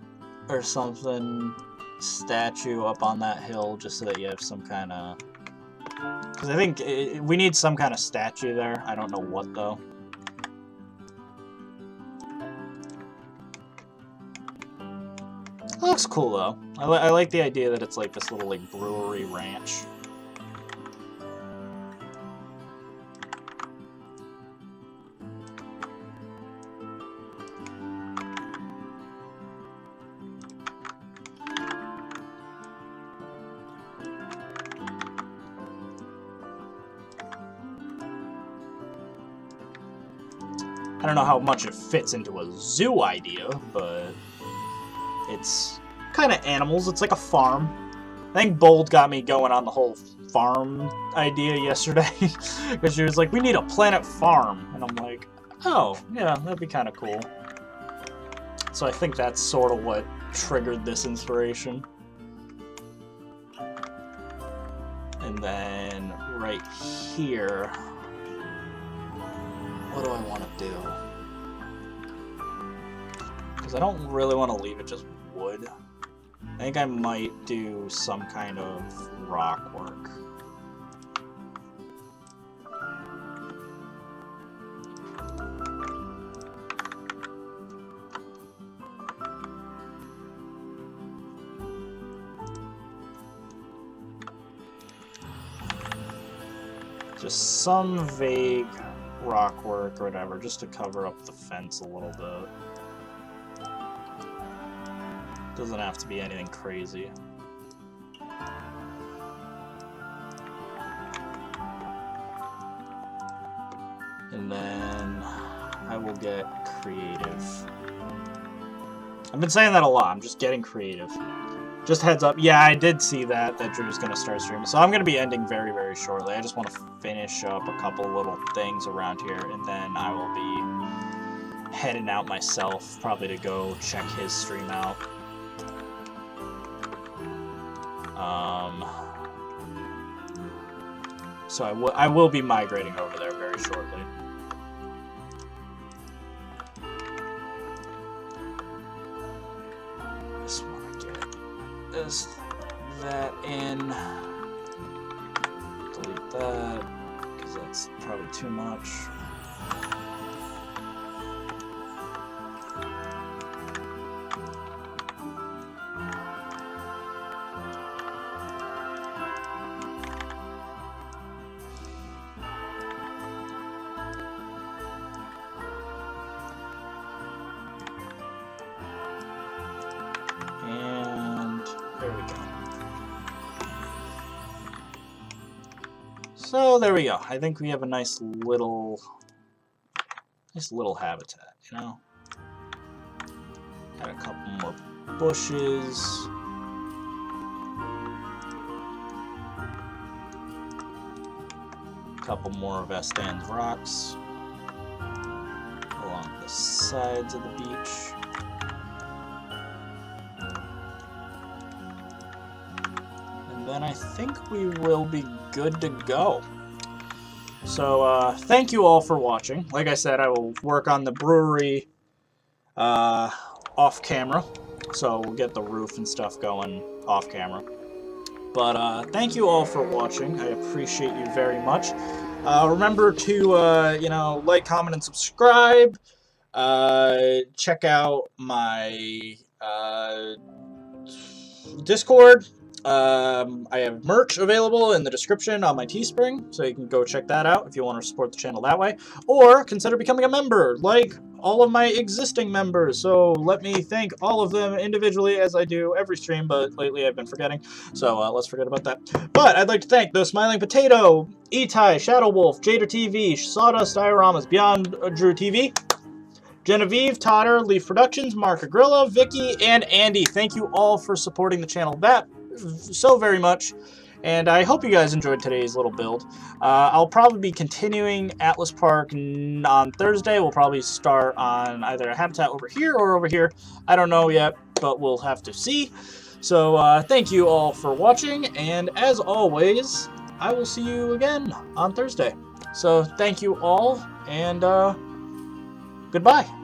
Speaker 1: or something statue up on that hill just so that you have some kind of... Because I think we need some kind of statue there. I don't know what though. It looks cool though. I like the idea that it's like this little like brewery ranch. I don't know how much it fits into a zoo idea, but it's kind of animals. It's like a farm. I think Bold got me going on the whole farm idea yesterday because she was like, we need a planet farm. And I'm like, oh, yeah, that'd be kind of cool. So I think that's sort of what triggered this inspiration. And then right here, what do I want to do? Because I don't really want to leave it just wood. I think I might do some kind of rock work. Just some vague rock work or whatever, just to cover up the fence a little bit. Doesn't have to be anything crazy. And then I will get creative. I've been saying that a lot, I'm just getting creative. Just heads up, yeah, I did see that Drew's going to start streaming. So I'm going to be ending very, very shortly. I just want to finish up a couple little things around here, and then I will be heading out myself, probably to go check his stream out. So I will be migrating over there very shortly. Just want to get that in. Delete that, because that's probably too much. There we go. So there we go. I think we have a nice little habitat, you know. Got a couple more bushes. A couple more of Sdan's rocks along the sides of the beach. And then I think we will be good to go. So thank you all for watching. Like I said, I will work on the brewery off camera, so we'll get the roof and stuff going off camera. But thank you all for watching. I appreciate you very much. Remember to you know, like, comment, and subscribe. Check out my Discord. I have merch available in the description on my Teespring, so you can go check that out if you want to support the channel that way. Or consider becoming a member, like all of my existing members. So let me thank all of them individually, as I do every stream, but lately I've been forgetting, so let's forget about that. But I'd like to thank The Smiling Potato, Etai, Shadowwolf, Jader TV, Sawdust Dioramas, Beyond Drew TV, Genevieve, Totter, Leaf Productions, Mark Agrilla, Vicky, and Andy. Thank you all for supporting the channel that so very much, and I hope you guys enjoyed today's little build. I'll probably be continuing Atlas Park on Thursday. We'll probably start on either a habitat over here or over here. I don't know yet, but we'll have to see. So thank you all for watching, and as always, I will see you again on Thursday. So thank you all, and goodbye.